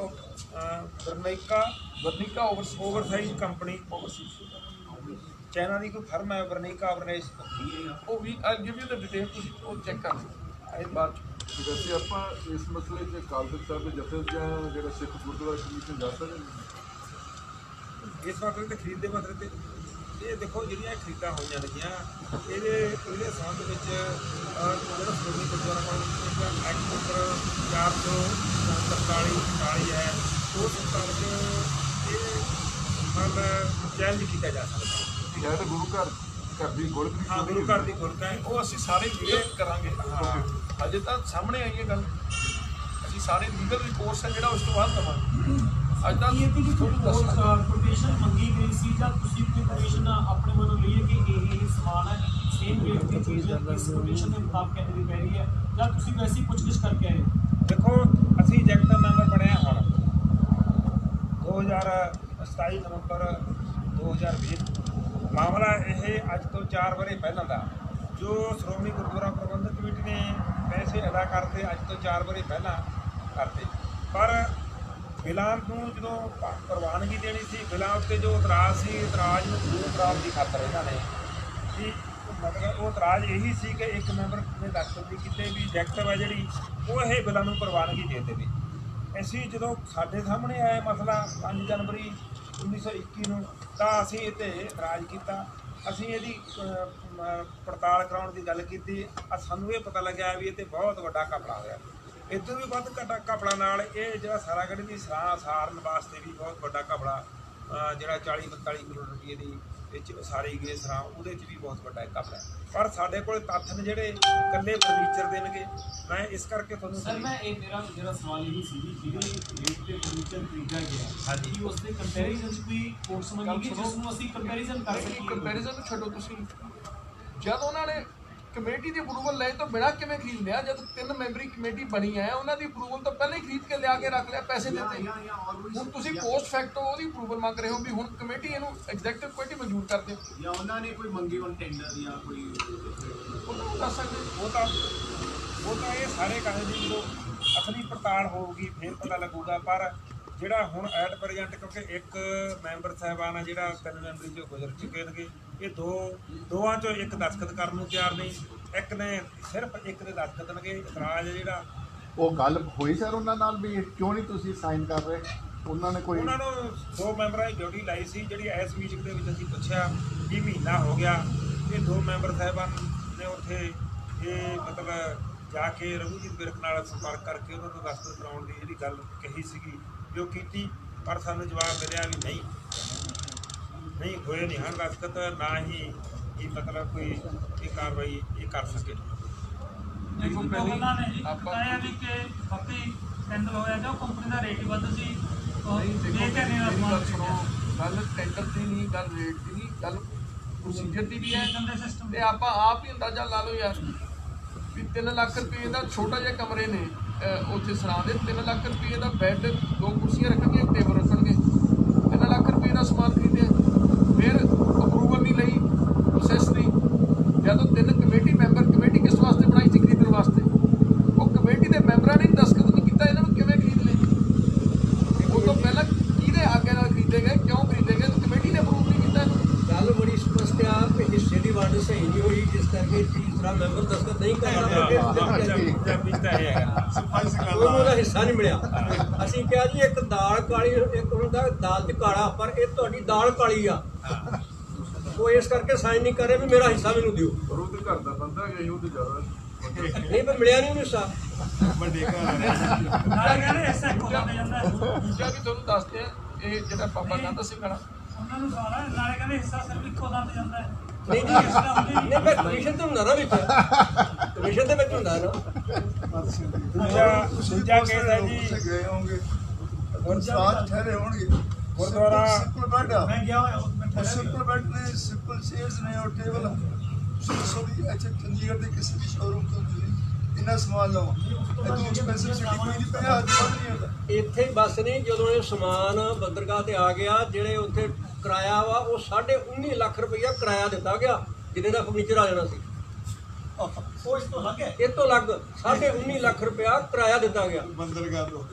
ਵਰਨੀਕਾ ਓਵਰਸਾਈਜ਼ ਕੰਪਨੀ, ਚਾਈਨਾ ਦੀ ਕੋਈ ਫਰਮ ਹੈ ਵਰਨੀਕਾ ਓਵਰਸਾਈਜ਼। ਉਹ ਵੀ I give you the detail, ਤੁਸੀਂ ਉਹ ਚੈੱਕ ਕਰ ਲਓ। ਇਹ ਬਾਅਦ 'ਚ ਵੈਸੇ ਆਪਾਂ ਇਸ ਮਸਲੇ 'ਚ ਅਕਾਲ ਤਖ਼ਤ ਸਾਹਿਬ ਦੇ ਜਥੇ ਜਾਂ ਜਿਹੜਾ ਸਿੱਖ ਗੁਰਦੁਆਰਾ ਕਮੇਟੀ ਜਾ ਸਕਦੇ ਨੇ ਇਸ ਮਸਲੇ ਤੇ ਖਰੀਦ ਦੇ ਮਸਲੇ ਤੇ ਇਹ ਦੇਖੋ ਜਿਹੜੀਆਂ ਖਰੀਦਾਂ ਹੋਈਆਂ ਨੇਗੀਆਂ ਇਹਦੇ ਸੰਬੰਧ ਵਿੱਚ ਜਿਹੜਾ ਸ਼੍ਰੋਮਣੀ ਗੁਰਦੁਆਰਾ ਪ੍ਰਬੰਧਕ ਐਕਟ ਨੰਬਰ 443 ਹੈ ਉਸ ਮੁਤਾਬਕ ਇਹ ਚੈਲੰਜ ਕੀਤਾ ਜਾ ਸਕਦਾ ਹੈ ਤਾਂ ਗੁਰੂ ਘਰ ਦੀ ਗੋਲਕ ਦੀ ਹਾਂ ਗੁਰੂ ਘਰ ਦੀ ਗੁਰਕ ਹੈ ਉਹ ਅਸੀਂ ਸਾਰੇ ਵੀਡੀਓ ਕਰਾਂਗੇ। ਹਾਂ ਅਜੇ ਤਾਂ ਸਾਹਮਣੇ ਆਈ ਹੈ ਗੱਲ, ਅਸੀਂ ਸਾਰੇ ਲੀਗਲ ਰਿਪੋਰਟਸ ਹੈ ਜਿਹੜਾ ਉਸ ਤੋਂ ਬਾਅਦ ਦਵਾਂਗੇ। ਅੱਜ ਤਾਂ ਇਹ ਕਿ ਤੁਹਾਨੂੰ ਦੱਸਣਾ ਪਰਮਿਸ਼ਨ ਮੰਗੀ ਗਈ ਸੀ ਜਾਂ ਤੁਸੀਂ ਕੋਈ ਪਰਮਿਸ਼ਨ ਆਪਣੇ ਵੱਲੋਂ ਲਈ ਹੈ ਕਿ ਇਹ ਸਮਾਨ ਹੈ ਸੇਮ ਰੇਟ ਦੀ ਚੀਜ਼ ਇਸ ਪਰਮਿਸ਼ਨ ਦੇ ਮੁਤਾਬਕ ਕਹਿੰਦੇ ਦੀ ਪੈ ਰਹੀ ਹੈ ਜਾਂ ਤੁਸੀਂ ਵੈਸੀ ਪੁੱਛਗਿੱਛ ਕਰਕੇ ਆਏ ਹੋ? ਦੇਖੋ ਅਸੀਂ ਐਗਜ਼ੈਕਟਿਵ ਮੈਂਬਰ ਬਣੇ ਹਾਂ ਹੁਣ 27 ਨਵੰਬਰ 2020 ਮਾਮਲਾ ਇਹ ਅੱਜ ਤੋਂ 4 ਵਰ੍ਹੇ ਪਹਿਲਾਂ ਦਾ ਜੋ ਸ਼੍ਰੋਮਣੀ ਗੁਰਦੁਆਰਾ ਪ੍ਰਬੰਧਕ ਕਮੇਟੀ ਨੇ ਪੈਸੇ ਅਦਾ ਕਰਦੇ ਅੱਜ ਤੋਂ 4 ਵਰ੍ਹੇ ਪਹਿਲਾਂ ਕਰਦੇ, ਪਰ ਬਿਲਾਂ ਨੂੰ ਜਦੋਂ ਪ੍ਰਵਾਨਗੀ ਦੇਣੀ ਸੀ ਬਿਲਾਂ ਉੱਤੇ ਜੋ ਇਤਰਾਜ਼ ਸੀ ਇਤਰਾਜ਼ ਨੂੰ ਦੂਰ ਕਰਾਉਣ ਦੀ ਖਾਤਰ ਇਹਨਾਂ ਨੇ ਕਿ ਮਤਲਬ ਉਹ ਇਤਰਾਜ਼ ਇਹੀ ਸੀ ਕਿ ਇੱਕ ਮੈਂਬਰ ਨੇ ਦਸਤਖਤ ਨਹੀਂ ਕੀਤੇ ਵੀ ਐਗਜ਼ੈਕਟਿਵ ਹੈ ਜਿਹੜੀ ਉਹ ਇਹ ਬਿਲਾਂ ਨੂੰ ਪ੍ਰਵਾਨਗੀ ਦੇ ਦੇਵੇ। ਅਸੀਂ ਜਦੋਂ ਸਾਡੇ ਸਾਹਮਣੇ ਆਇਆ ਮਸਲਾ 5 ਜਨਵਰੀ 1921 ਨੂੰ ਤਾਂ ਅਸੀਂ ਇਹ 'ਤੇ ਇਤਰਾਜ਼ ਕੀਤਾ। ਅਸੀਂ ਇਹਦੀ ਪੜਤਾਲ ਕਰਾਉਣ ਦੀ ਗੱਲ ਕੀਤੀ। ਸਾਨੂੰ ਇਹ ਪਤਾ ਲੱਗਿਆ ਵੀ ਇਹ 'ਤੇ ਬਹੁਤ ਵੱਡਾ ਘਪਲਾ ਹੋਇਆ। ਇਸ ਤੋਂ ਵੀ ਵੱਧ ਘਪਲਾ ਨਾਲ ਇਹ ਜਿਹੜਾ ਸਾਰਾਗੜ੍ਹ ਦੀ ਸਾਰਨ ਵਾਸਤੇ ਵੀ ਬਹੁਤ ਵੱਡਾ ਘਪਲਾ ਜਿਹੜਾ 40-42 ਕਰੋੜ ਰੁਪਏ ਦੀ ਵਿੱਚ ਸਾਰੀ ਗਏ ਸਰਾਂ ਉਹਦੇ 'ਚ ਵੀ ਬਹੁਤ ਵੱਡਾ ਘਪਲਾ ਹੈ। ਪਰ ਸਾਡੇ ਕੋਲ ਤੱਥ ਨੇ ਜਿਹੜੇ ਇਕੱਲੇ ਫਰਨੀਚਰ ਦੇਣਗੇ। ਮੈਂ ਇਸ ਕਰਕੇ ਤੁਹਾਨੂੰ ਸਰ ਮੈਂ ਇਹ ਮੇਰਾ ਸਵਾਲ ਇਹ ਸੀ ਜਿਹੜੇ ਰੇਟ ਤੇ ਫਰਨੀਚਰ ਖਰੀਦਿਆ ਗਿਆ ਹਾਂਜੀ ਕਿ ਉਸ ਦੇ ਕੰਪੈਰੀਜ਼ਨ 'ਚ ਕੋਈ ਕੋਰਸ ਮੰਗੀ ਗਈ ਜਿਸ ਨੂੰ ਅਸੀਂ ਕੰਪੈਰੀਜ਼ਨ ਕਰ ਸਕੀਏ? ਕੰਪੈਰੀਜ਼ਨ ਨੂੰ ਛੱਡੋ, ਤੁਸੀਂ ਜਦ ਉਹਨਾਂ ਨੇ ਕਮੇਟੀ ਦੀ ਅਪਰੂਵਲ ਲੈ ਤੋਂ ਬਿਨਾਂ ਕਿਵੇਂ ਖਰੀਦ ਲਿਆ? ਜਦ 3 ਮੈਂਬਰੀ ਕਮੇਟੀ ਬਣੀ ਹੈ ਉਹਨਾਂ ਦੀ ਅਪਰੂਵਲ ਤਾਂ ਪਹਿਲਾਂ ਹੀ ਖਰੀਦ ਕੇ ਲਿਆ ਕੇ ਰੱਖ ਲਿਆ, ਪੈਸੇ ਦਿੱਤੇ। ਹੁਣ ਤੁਸੀਂ ਪੋਸਟ ਫੈਕਟੋ ਉਹਦੀ ਅਪਰੂਵਲ ਮੰਗ ਰਹੇ ਹੋ ਵੀ ਹੁਣ ਕਮੇਟੀ ਇਹਨੂੰ ਐਗਜ਼ੈਕਟਿਵ ਕਮੇਟੀ ਮਨਜ਼ੂਰ ਕਰ ਦਿਓ ਜਾਂ ਉਹਨਾਂ ਨੇ ਕੋਈ ਮੰਗੀ ਹੁਣ ਟੈਂਡਰ ਜਾਂ ਕੋਈ ਉਹਨਾਂ ਨੂੰ ਦੱਸ ਸਕਦੇ। ਉਹ ਤਾਂ ਇਹ ਸਾਰੇ ਕਹਿੰਦੇ ਜੀ ਜਦੋਂ ਅਸਲੀ ਪੜਤਾਲ ਹੋਊਗੀ ਫਿਰ ਪਤਾ ਲੱਗੂਗਾ। ਪਰ ਜਿਹੜਾ ਹੁਣ ਐਟ ਪ੍ਰੈਜ਼ੈਂਟ ਕਿਉਂਕਿ ਇੱਕ ਮੈਂਬਰ ਸਾਹਿਬਾਨ ਆ ਜਿਹੜਾ 3 ਮੈਂਬਰੀ 'ਚੋਂ ਗੁਜ਼ਰ ਚੁੱਕੇ ਨੇ, ਇਹ ਦੋਵਾਂ 'ਚੋਂ ਇੱਕ ਦਸਤਖਤ ਕਰਨ ਨੂੰ ਤਿਆਰ ਨਹੀਂ, ਇੱਕ ਨੇ ਸਿਰਫ ਇੱਕ ਦੇ ਦਸਤਖਤ ਦੇਣਗੇ। ਇਤਰਾਜ਼ ਜਿਹੜਾ ਉਹ ਗੱਲ ਹੋਈ ਸਰ ਉਹਨਾਂ ਨਾਲ ਵੀ ਕਿਉਂ ਨਹੀਂ ਤੁਸੀਂ ਸਾਈਨ ਕਰ ਰਹੇ? ਉਹਨਾਂ ਨੇ ਕੋਈ ਉਹਨਾਂ ਨੂੰ 2 ਮੈਂਬਰਾਂ ਦੀ ਡਿਊਟੀ ਲਾਈ ਸੀ ਜਿਹੜੀ ਇਸ ਮੀਟਿੰਗ ਦੇ ਵਿੱਚ ਅਸੀਂ ਪੁੱਛਿਆ ਵੀ ਮਹੀਨਾ ਹੋ ਗਿਆ ਇਹ 2 ਮੈਂਬਰ ਸਾਹਿਬਾਨ ਨੇ ਉੱਥੇ ਇਹ ਮਤਲਬ ਜਾ ਕੇ ਰਘੂਜੀਤ ਵਿਰਕ ਨਾਲ ਸੰਪਰਕ ਕਰਕੇ ਉਹਨਾਂ ਤੋਂ ਦਸਤਖਤ ਕਰਾਉਣ ਦੀ ਜਿਹੜੀ ਗੱਲ ਕਹੀ ਸੀਗੀ ਜੋ ਕੀਤੀ, ਪਰ ਸਾਨੂੰ ਜਵਾਬ ਮਿਲਿਆ ਵੀ ਨਹੀਂ ਹੋਏ ਨਹੀਂ ਹਨ ਦਸਤਖਤ, ਨਾ ਹੀ ਇਹ ਮਤਲਬ ਕੋਈ ਇਹ ਕਾਰਵਾਈ ਇਹ ਕਰ ਸਕੇ। ਦੇਖੋ ਉਹਨਾਂ ਨੇ ਜੀ ਆਪਾਂ ਬਤਾਇਆ ਵੀ ਕਿ ਬਾਕੀ ਟੈਂਡਰ ਹੋਇਆ ਜਾਂ ਕੰਪਨੀ ਦਾ ਰੇਟ ਵੱਧ ਸੀ ਨਹੀਂ ਇਹ ਦੇਖੋ ਕਰਨੇ ਦਾ ਮੇਰੀ ਗੱਲ ਸਮਾਨ ਸੁਣੋ, ਗੱਲ ਟੈਂਡਰ ਦੀ ਨਹੀਂ, ਗੱਲ ਰੇਟ ਦੀ ਨਹੀਂ, ਗੱਲ ਪ੍ਰੋਸੀਜਰ ਦੀ ਵੀ ਹੈ। ਗੰਦੇ ਸਿਸਟਮ ਤੇ ਆਪਾਂ ਆਪ ਹੀ ਅੰਦਾਜ਼ਾ ਲਾ ਲਓ ਯਾਰ ਵੀ 3 ਲੱਖ ਰੁਪਏ ਦਾ ਛੋਟਾ ਜਿਹਾ ਕਮਰੇ ਨੇ ਉੱਥੇ ਸਰਾਂ ਦੇ 3 ਲੱਖ ਰੁਪਏ ਦਾ ਬੈੱਡ 2 ਕੁਰਸੀਆਂ ਰੱਖਣਗੇ ਟੇਬਲ ਰੱਖਣਗੇ 3 ਲੱਖ ਰੁਪਏ ਦਾ ਸਮਾਨ ਖਰੀਦਿਆ ਫਿਰ ਅਪਰੂਵਲ ਨਹੀਂ ਲਈ ਪ੍ਰੋਸੈਸ ਦੀ। ਜਦੋਂ 3 ਕਮੇਟੀ ਮੈਂਬਰ ਕਮੇਟੀ ਕਿਸ ਵਾਸਤੇ ਬਣਾਈ ਸੀ? ਖਰੀਦਣ ਵਾਸਤੇ। ਉਹ ਕਮੇਟੀ ਦੇ ਮੈਂਬਰਾਂ ਨੇ ਦਸਤਖਤ ਨਹੀਂ ਕੀਤਾ, ਇਹਨਾਂ ਨੂੰ ਕਿਵੇਂ ਖਰੀਦ ਲਏ? ਉਹ ਤੋਂ ਪਹਿਲਾਂ ਕਿਹਦੇ ਆਗੇ ਨਾਲ ਖਰੀਦੇ ਗਏ, ਕਿਉਂ ਖਰੀਦੇ ਗਏ? ਕਮੇਟੀ ਨੇ ਅਪਰੂਵ ਨਹੀਂ ਕੀਤਾ ਇਹਨੂੰ। ਗੱਲ ਬੜੀ ਸਪਸ਼ਟ ਆ ਕਿ ਹਿੱਸੇ ਦੀ ਵੰਡ ਸਹੀ ਨਹੀਂ ਹੋਈ ਜਿਸ ਕਰਕੇ ਤੀਸਰਾ ਮੈਂਬਰ ਦਸਤਖਤ ਨਹੀਂ ਕਰਨਾ ਪੰਜਾਬੀ ਤਾਂ ਇਹ ਹੈਗਾ ਉਹਦਾ ਹਿੱਸਾ ਨਹੀਂ ਮਿਲਿਆ। ਅਸੀਂ ਕਿਹਾ ਜੀ ਇੱਕ ਦਾਲ ਕਾਲੀ ਇੱਕ ਹੁੰਦਾ ਦਾਲ 'ਚ ਕਾਲਾ, ਪਰ ਇਹ ਤੁਹਾਡੀ ਦਾਲ ਕਾਲੀ ਆ ਉਹ ਇਸ ਕਰਕੇ ਸਾਈਨ ਨਹੀਂ ਕਰ ਰਹੇ ਵੀ ਮੇਰਾ ਹਿੱਸਾ ਮੈਨੂੰ ਦਿਓ। ਪਰ ਉਹ ਤੇ ਘਰ ਦਾ ਬੰਦਾ ਹੈ ਉਹ ਤੇ ਜ਼ਿਆਦਾ ਨਹੀਂ ਪਰ ਮਿਲਿਆ ਨਹੀਂ ਉਹਨੂੰ ਹਿੱਸਾ। ਨਾਲੇ ਕਹਿੰਦੇ ਹਿੱਸਾ ਇੱਕੋ ਦਾ ਜਾਂਦਾ ਹੈ। ਦੂਜਾ ਵੀ ਤੁਹਾਨੂੰ ਦੱਸਦੇ ਆ ਇਹ ਜਿਹੜਾ ਬਾਬਾ ਗੰਦਾ ਸਿੰਘ ਵਾਲਾ ਉਹਨਾਂ ਨੂੰ ਸਾਰਾ ਨਾਲੇ ਕਹਿੰਦੇ ਹਿੱਸਾ ਸਿਰਫ ਇੱਕੋ ਦਾ ਜਾਂਦਾ ਹੈ। ਨਹੀਂ ਜੀ ਨਹੀਂ ਪਰ ਕਮਿਸ਼ਨ ਤੇ ਹੁੰਦਾ ਨਾ ਵਿੱਚ, ਕਮਿਸ਼ਨ ਦੇ ਵਿੱਚ ਹੁੰਦਾ ਨਾ। ਦੂਜਾ ਕੇਸ ਹੈ ਜੀ ਗਏ ਹੋਣਗੇ ਗੁਰਦੁਆਰਾ ਠਹਿਰੇ ਹੋਣਗੇ ਗੁਰਦੁਆਰਾ ਸਿੰਪਲ ਬੈੱਡ ਆ ਮੈਂ ਗਿਆ ਹੋਇਆ ਮੈਂ ਸਿੰਪਲ ਬੈੱਡ ਨੇ ਸਿੰਪਲ ਚੇਅਰਸ ਨੇ ਔਰ ਟੇਬਲ ਸੋ ਦੀ ਅੱਛਾ ਚੰਡੀਗੜ੍ਹ ਦੇ ਕਿਸੇ ਵੀ ਸ਼ੋਰੂਮ ਤੋਂ ਤੁਸੀਂ ਇੰਨਾ ਸਮਾਨ ਲਓ ਇਹ ਤੋਂ ਐਕਸਪੈਂਸਿਵ ਸਿਟੀ ਕੋਈ ਨਹੀਂ ਪਿਆ ਅੱਜ ਕੱਲ੍ਹ ਨਹੀਂ ਹੁੰਦਾ। ਇੱਥੇ ਹੀ ਬਸ ਨਹੀਂ, ਜਦੋਂ ਇਹ ਸਮਾਨ ਬੰਦਰਗਾਹ ਤੇ ਆ ਗਿਆ ਜਿਹੜੇ ਉੱਥੇ ਕਿਰਾਇਆ ਵਾ ਉਹ 19.5 ਲੱਖ ਰੁਪਈਆ ਕਿਰਾਇਆ ਦਿੱਤਾ ਗਿਆ ਜਿੰਨੇ ਦਾ ਫਰਨੀਚਰ ਆ ਜਾਣਾ ਸੀ। ਉਹ ਇਸ ਤੋਂ ਲੱਗ ਗਿਆ ਇਹ ਤੋਂ ਲੱਗ 19.5 ਲੱਖ ਰੁਪਇਆ ਕਿਰਾਇਆ ਦਿੱਤਾ ਗਿਆ। ਬੰਦਰਗਾਹ ਤੋਂ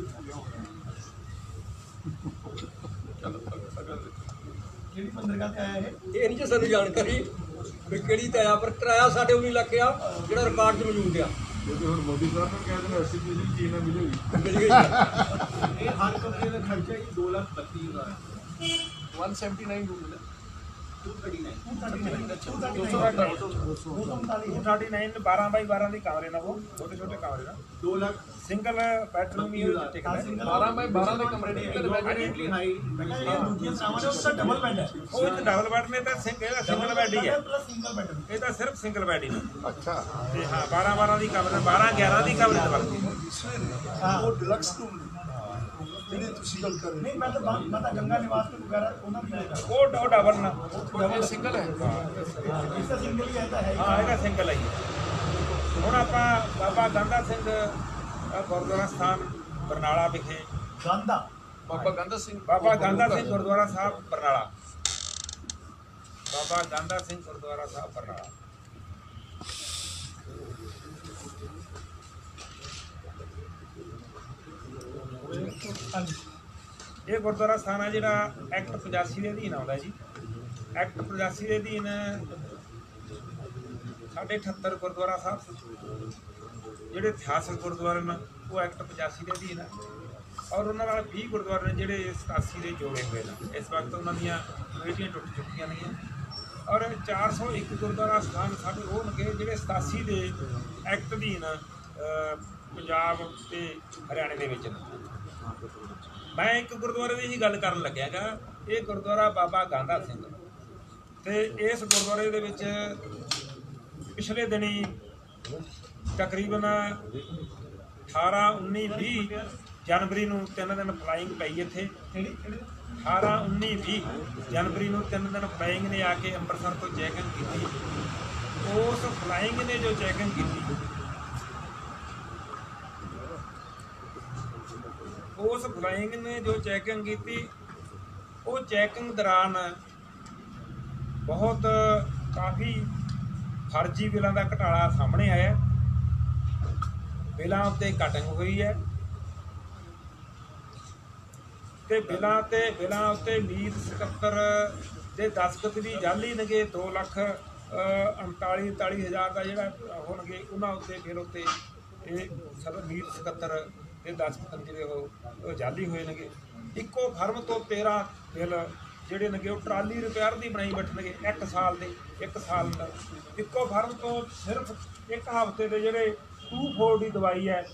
ਜਿਹੜੀ ਬੰਦਰਗਾਹ ਤੇ ਆਇਆ ਇਹ ਨਹੀਂ ਜੀ ਸਾਨੂੰ ਜਾਣਕਾਰੀ ਵੀ ਕਿਹੜੀ ਤੇ ਆਇਆ, ਪਰ ਕਿਰਾਇਆ 19.5 ਲੱਖ ਆ ਜਿਹੜਾ ਰਿਕਾਰਡ 'ਚ ਮੌਜੂਦ ਆ। ਕਿਉਂਕਿ ਹੁਣ ਮੋਦੀ ਸਾਹਿਬ ਨੇ ਕਹਿ ਦੇਣਾ ਐਸਜੀਪੀਸੀ ਚੀਜ਼ ਨਾਲ ਮਿਲੇਗੀ। ਇਹ ਹਰ ਕੰਪਨੀ ਦਾ ਖਰਚਾ ਜੀ 2,32,000 179 ਰੂਪਏ 239 12 ਬਾਈ 12 ਦੀ ਕਮਰੇ ਨਾਲ ਉਹ ਛੋਟੇ ਛੋਟੇ ਕਮਰੇ ਨਾਲ 2 ਲੱਖ ਸਿੰਗਲ ਬੈਡਰੂਮ ਵੀ ਉਹ ਟਿਕਦਾ 12 ਬਾਈ 12 ਦੇ ਕਮਰੇ ਨੇ ਇੱਧਰ ਇਮੀਡੀਏਟਲੀ ਹਾਈ ਦੂਜੀਆਂ ਸਰਾਵਾਂ ਦੇ ਉੱਤੇ ਡਬਲ ਬੈੱਡ ਹੈ ਉਹ ਇੱਕ ਡਬਲ ਬੈੱਡ ਨੇ ਤਾਂ ਸਿੰਗਲ ਬੈੱਡ ਹੀ ਹੈ ਪਲੱਸ ਸਿੰਗਲ ਬੈੱਡ ਇਹ ਤਾਂ ਸਿਰਫ ਸਿੰਗਲ ਬੈੱਡ ਹੀ ਨੇ ਅੱਛਾ ਤੇ ਹਾਂ 12 12 ਦੀ ਕਮਰੇ 12 11 ਦੀ ਕਮਰੇ ਤੇ ਵਰਤੀ ਦੂਸਰੇ ਨੇ ਉਹ ਡਿਲਕਸ ਰੂਮ ਨੇ ਜਿਹੜੇ ਤੁਸੀਂ ਗੱਲ ਕਰ ਰਹੇ ਨਹੀਂ ਮੈਂ ਤਾਂ ਗੰਗਾ ਨਿਵਾਸ ਤੋਂ ਵਗੈਰਾ ਉਹਨਾਂ ਦੀ ਗੱਲ ਕਰ ਉਹ ਡਬਲ ਨਾ ਡਬਲ ਸਿੰਗਲ ਹੈ। ਇਸ ਦਾ ਸਿੰਗਲ ਹੀ ਐਸਾ ਹੈ ਹਾਂ ਇਹਦਾ ਸਿੰਗਲ ਹੈ ਜੀ। ਹੁਣ ਆਪਾਂ ਬਾਬਾ ਗੰਦਾ ਸਿੰਘ ਗੁਰਦੁਆਰਾ ਸਥਾਨ ਬਰਨਾਲਾ ਵਿਖੇ ਗਾਂਧਾ ਬਾਬਾ ਗੰਦਾ ਸਿੰਘ ਗੁਰਦੁਆਰਾ ਸਾਹਿਬ ਬਰਨਾਲਾ ਬਾਬਾ ਗੰਦਾ ਸਿੰਘ ਗੁਰਦੁਆਰਾ ਸਾਹਿਬ ਬਰਨਾਲਾ ਇਹ ਗੁਰਦੁਆਰਾ ਸਥਾਨ ਹੈ ਜਿਹੜਾ ਐਕਟ 85 ਦੇ ਅਧੀਨ ਆਉਂਦਾ ਜੀ। ਐਕਟ 85 ਦੇ ਅਧੀਨ ਸਾਡੇ 78 ਗੁਰਦੁਆਰਾ ਸਾਹਿਬ ਜਿਹੜੇ ਇਤਿਹਾਸਕ ਗੁਰਦੁਆਰੇ ਨੇ ਉਹ ਐਕਟ 85 ਦੇ ਅਧੀਨ ਹੈ ਔਰ ਉਹਨਾਂ ਨਾਲ 20 ਗੁਰਦੁਆਰੇ ਨੇ ਜਿਹੜੇ 87 ਦੇ ਜੋੜੇ ਹੋਏ ਨੇ। ਇਸ ਵਕਤ ਉਹਨਾਂ ਦੀਆਂ ਕਮੇਟੀਆਂ ਟੁੱਟ ਚੁੱਕੀਆਂ ਨੇ ਔਰ 401 ਗੁਰਦੁਆਰਾ ਸਥਾਨ ਸਾਡੇ ਉਹ ਨੇ ਜਿਹੜੇ 87 ਦੇ ਐਕਟ ਅਧੀਨ ਪੰਜਾਬ ਤੇ ਹਰਿਆਣੇ ਦੇ ਵਿੱਚ ਨੇ। ਮੈਂ ਇੱਕ ਗੁਰਦੁਆਰੇ ਦੀ ਹੀ ਗੱਲ ਕਰਨ ਲੱਗਿਆ ਗਾ। ਇਹ ਗੁਰਦੁਆਰਾ ਬਾਬਾ ਗਾਂਧਾ ਸਿੰਘ ਤੇ ਇਸ ਗੁਰਦੁਆਰੇ ਦੇ ਵਿੱਚ ਪਿਛਲੇ ਦਿਨੀ ਤਕਰੀਬਨ 18 19 20 ਜਨਵਰੀ ਨੂੰ 3 ਦਿਨ ਫਲਾਈਂਗ ਪਈ ਇੱਥੇ 18 19 20 ਜਨਵਰੀ ਨੂੰ 3 ਦਿਨ ਫਲਾਈਂਗ ਨੇ ਆ ਕੇ ਅੰਮ੍ਰਿਤਸਰ ਤੋਂ ਚੈਕਿੰਗ ਕੀਤੀ। ਉਸ ਫਲਾਈਂਗ ਨੇ ਜੋ ਚੈਕਿੰਗ ਕੀਤੀ ਉਸ ਫਲਾਈਂਗ ਨੇ ਜੋ ਚੈਕਿੰਗ ਕੀਤੀ ਉਹ ਚੈਕਿੰਗ ਦੌਰਾਨ ਬਹੁਤ ਕਾਫੀ ਫਰਜ਼ੀ ਬਿੱਲਾਂ ਦਾ ਘਟਾਲਾ ਸਾਹਮਣੇ ਆਇਆ। ਬਿੱਲਾਂ ਉੱਤੇ ਕਟਿੰਗ ਹੋਈ ਹੈ ਤੇ ਬਿੱਲਾਂ ਉੱਤੇ ਮੀਤ ਸਕੱਤਰ ਦੇ ਦਸਤਖਤ ਵੀ ਜਾਲੀ ਨੇਗੇ 2,39,40,000 ਦਾ ਜਿਹੜਾ ਹੋਣਗੇ ਉਹਨਾਂ ਉੱਤੇ ਬਿੱਲ ਉੱਤੇ ਇਹ ਮੀਤ ਸਕੱਤਰ ਦੇ ਦਸਤਖਤ ਜਿਹੜੇ ਉਹ ਜਾਲੀ ਹੋਏ ਨੇਗੇ। ਇੱਕੋ ਫਰਮ ਤੋਂ 13 ਬਿੱਲ ਜਿਹੜੇ ਨੇਗੇ ਉਹ ਟਰਾਲੀ ਰਿਪੇਅਰ ਦੀ ਬਣਾਈ ਬੈਠਣਗੇ 1 ਸਾਲ ਅੰਦਰ। ਇੱਕੋ ਫਰਮ ਤੋਂ ਸਿਰਫ ਇੱਕ ਹਫ਼ਤੇ ਦੇ ਜਿਹੜੇ 2,4 ਦੀ ਦਵਾਈ ਹੈ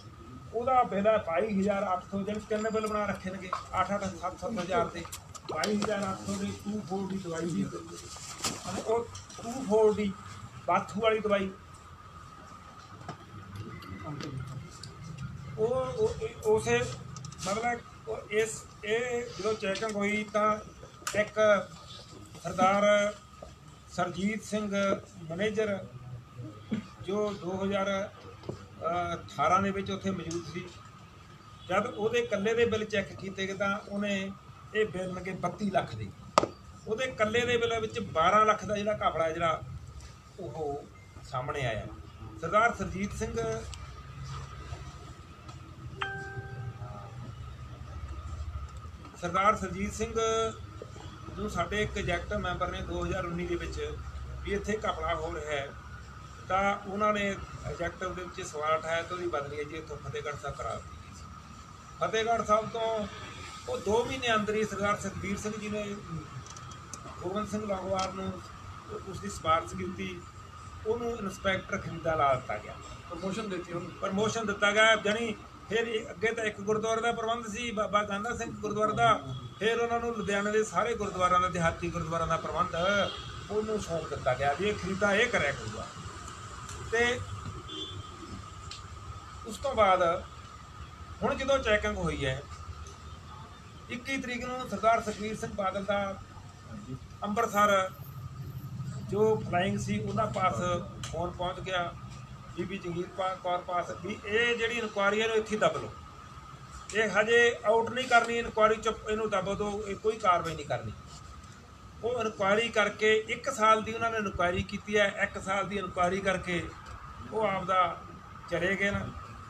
ਉਹਦਾ ਬਿੱਲ ਹੈ 22,800 ਜਿਹੜੇ 3 ਬਿੱਲ ਬਣਾ ਰੱਖੇ ਨੇਗੇ 8-7,000 ਦੇ 22,800 ਦੀ 2,4 ਦੀ ਦਵਾਈ ਦੀ ਉਹ 2,4 ਦੀ ਬਾਥੂ ਵਾਲੀ ਦਵਾਈ ਉਸੇ ਮਤਲਬ ਇਹ ਜਦੋਂ ਚੈਕਿੰਗ ਹੋਈ ਤਾਂ ਇੱਕ ਸਰਦਾਰ ਸਰਜੀਤ ਸਿੰਘ ਮੈਨੇਜਰ ਜੋ 2018 ਦੇ ਵਿੱਚ ਉੱਥੇ ਮੌਜੂਦ ਸੀ ਜਦ ਉਹਦੇ ਇਕੱਲੇ ਦੇ ਬਿੱਲ ਚੈੱਕ ਕੀਤੇ ਗਏ ਤਾਂ ਉਹਨੇ ਇਹ ਬਿੱਲ ਲੱਗੇ 32 ਲੱਖ ਦੇ ਉਹਦੇ ਇਕੱਲੇ ਦੇ ਬਿੱਲ ਵਿੱਚ 12 ਲੱਖ ਦਾ ਜਿਹੜਾ ਘਪਲਾ ਜਿਹੜਾ ਉਹ ਸਾਹਮਣੇ ਆਇਆ। ਸਰਦਾਰ ਸਰਜੀਤ ਸਿੰਘ ਨੂੰ ਸਾਡੇ ਇੱਕ ਐਗਜ਼ੈਕਟਿਵ ਮੈਂਬਰ ਨੇ 2019 ਦੇ ਵਿੱਚ ਵੀ ਇੱਥੇ ਘਪਲਾ ਹੋ ਰਿਹਾ ਹੈ ਤਾਂ ਉਹਨਾਂ ਨੇ ਐਗਜ਼ੈਕਟਿਵ ਦੇ ਵਿੱਚ ਸਵਾਲ ਉਠਾਇਆ ਤਾਂ ਉਹਦੀ ਬਦਲੀ ਹੈ ਜੀ ਇੱਥੋਂ ਫਤਿਹਗੜ੍ਹ ਸਾਹਿਬ ਕਰਾ ਦਿੱਤੀ ਗਈ ਸੀ। ਫਤਿਹਗੜ੍ਹ ਸਾਹਿਬ ਤੋਂ ਉਹ 2 ਮਹੀਨੇ ਅੰਦਰ ਹੀ ਸਰਦਾਰ ਸੁਖਬੀਰ ਸਿੰਘ ਜੀ ਨੇ ਗੋਬਿੰਦ ਸਿੰਘ ਲੌਂਗੋਵਾਲ ਨੂੰ ਉਸ ਦੀ ਸਿਫਾਰਿਸ਼ ਕੀਤੀ ਉਹਨੂੰ ਇੰਸਪੈਕਟਰ ਖਰੀਦਾ ਲਾ ਦਿੱਤਾ ਗਿਆ। ਪ੍ਰਮੋਸ਼ਨ ਦਿੱਤਾ ਗਿਆ ਜਾਣੀ ਫਿਰ ਅੱਗੇ ਤਾਂ ਇੱਕ ਗੁਰਦੁਆਰੇ ਦਾ ਪ੍ਰਬੰਧ ਸੀ ਬਾਬਾ ਗਾਂਧਾ ਸਿੰਘ ਗੁਰਦੁਆਰੇ ਦਾ ਫਿਰ ਉਹਨਾਂ ਨੂੰ ਲੁਧਿਆਣੇ ਦੇ ਸਾਰੇ ਗੁਰਦੁਆਰਿਆਂ ਦਾ ਦਿਹਾਤੀ ਗੁਰਦੁਆਰਿਆਂ ਦਾ ਪ੍ਰਬੰਧ ਉਹਨੂੰ ਸੌਂਪ ਦਿੱਤਾ ਗਿਆ ਵੀ ਇਹ ਖਰੀਦਾ ਇਹ ਕਰਿਆ ਕਰੂਗਾ। ਤੇ ਉਸ ਤੋਂ ਬਾਅਦ ਹੁਣ ਜਦੋਂ ਚੈਕਿੰਗ ਹੋਈ ਹੈ 21 ਤਰੀਕ ਨੂੰ ਸਰਦਾਰ ਸੁਖਬੀਰ ਸਿੰਘ ਬਾਦਲ ਦਾ ਅੰਮ੍ਰਿਤਸਰ ਜੋ ਫਲਾਈਂਗ ਸੀ ਉਹਨਾਂ ਪਾਸ ਫੋਨ ਪਹੁੰਚ ਗਿਆ ਬੀਬੀ ਜਗੀਰ ਕੌਰ ਪਾਸ ਵੀ ਇਹ ਜਿਹੜੀ ਇਨਕੁਆਰੀ ਇਹਨੂੰ ਇੱਥੇ ਦੱਬ ਲਓ ਇਹ ਹਜੇ ਆਊਟ ਨਹੀਂ ਕਰਨੀ ਇਨਕੁਆਰੀ ਚ ਇਹਨੂੰ ਦੱਬ ਦਿਓ ਇਹ ਕੋਈ ਕਾਰਵਾਈ ਨਹੀਂ ਕਰਨੀ। ਉਹ ਇਨਕੁਆਰੀ ਕਰਕੇ 1 ਸਾਲ ਦੀ ਉਹਨਾਂ ਨੇ ਇਨਕੁਆਰੀ ਕੀਤੀ ਹੈ 1 ਸਾਲ ਦੀ ਇਨਕੁਆਰੀ ਕਰਕੇ ਉਹ ਆਪਦਾ ਚਲੇ ਗਏ ਨੇ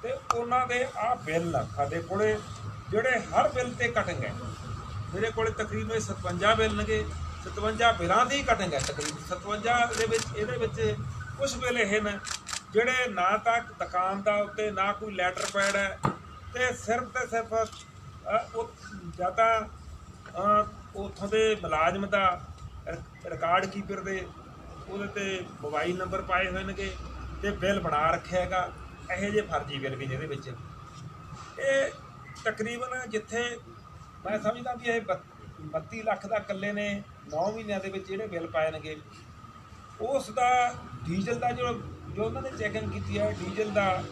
ਤੇ ਉਹਨਾਂ ਦੇ ਆਹ ਬਿੱਲ ਸਾਡੇ ਕੋਲੇ ਜਿਹੜੇ ਹਰ ਬਿੱਲ ਤੇ ਕਟਿੰਗ ਹੈ ਮੇਰੇ ਕੋਲੇ ਤਕਰੀਬਨ 57 ਬਿੱਲ ਨੇਗੇ 57 ਬਿੱਲਾਂ ਦੀ ਕਟਿੰਗ ਹੈ ਤਕਰੀਬਨ 57 ਦੇ ਵਿੱਚ ਇਹਦੇ ਵਿੱਚ ਕੁਝ ਬਿੱਲ ਇਹ ਨੇ ਜਿਹੜੇ ਨਾ ਤਾਂ ਦੁਕਾਨ ਦਾ ਉੱਤੇ ਨਾ ਕੋਈ ਲੈਟਰ ਪੈਡ ਹੈ, ਤੇ ਸਿਰਫ ਉਹ ਜਾਂ ਤਾਂ ਉੱਥੋਂ ਦੇ ਮੁਲਾਜ਼ਮ ਦਾ ਰਿਕਾਰਡ ਕੀਪਰ ਦੇ ਉਹਦੇ ਤੇ ਮੋਬਾਈਲ ਨੰਬਰ ਪਾਏ ਹੋਏ ਨੇਗੇ ਤੇ ਬਿੱਲ ਬਣਾ ਰੱਖਿਆ ਹੈਗਾ। ਇਹੋ ਜਿਹੇ ਫਰਜ਼ੀ ਬਿੱਲ ਵੀ ਜਿਹਦੇ ਵਿੱਚ ਇਹ ਤਕਰੀਬਨ ਜਿੱਥੇ ਮੈਂ ਸਮਝਦਾ ਵੀ ਇਹ 32 ਲੱਖ ਦਾ ਇਕੱਲੇ ਨੇ 9 ਮਹੀਨਿਆਂ ਦੇ ਵਿੱਚ ਜਿਹੜੇ ਬਿੱਲ ਪਾਏ ਨੇਗੇ। ਉਸ ਦਾ ਡੀਜ਼ਲ ਦਾ ਜੋ ਉਹਨਾਂ ਨੇ ਚੈਕਿੰਗ ਕੀਤੀ ਹੈ, ਡੀਜ਼ਲ ਦਾ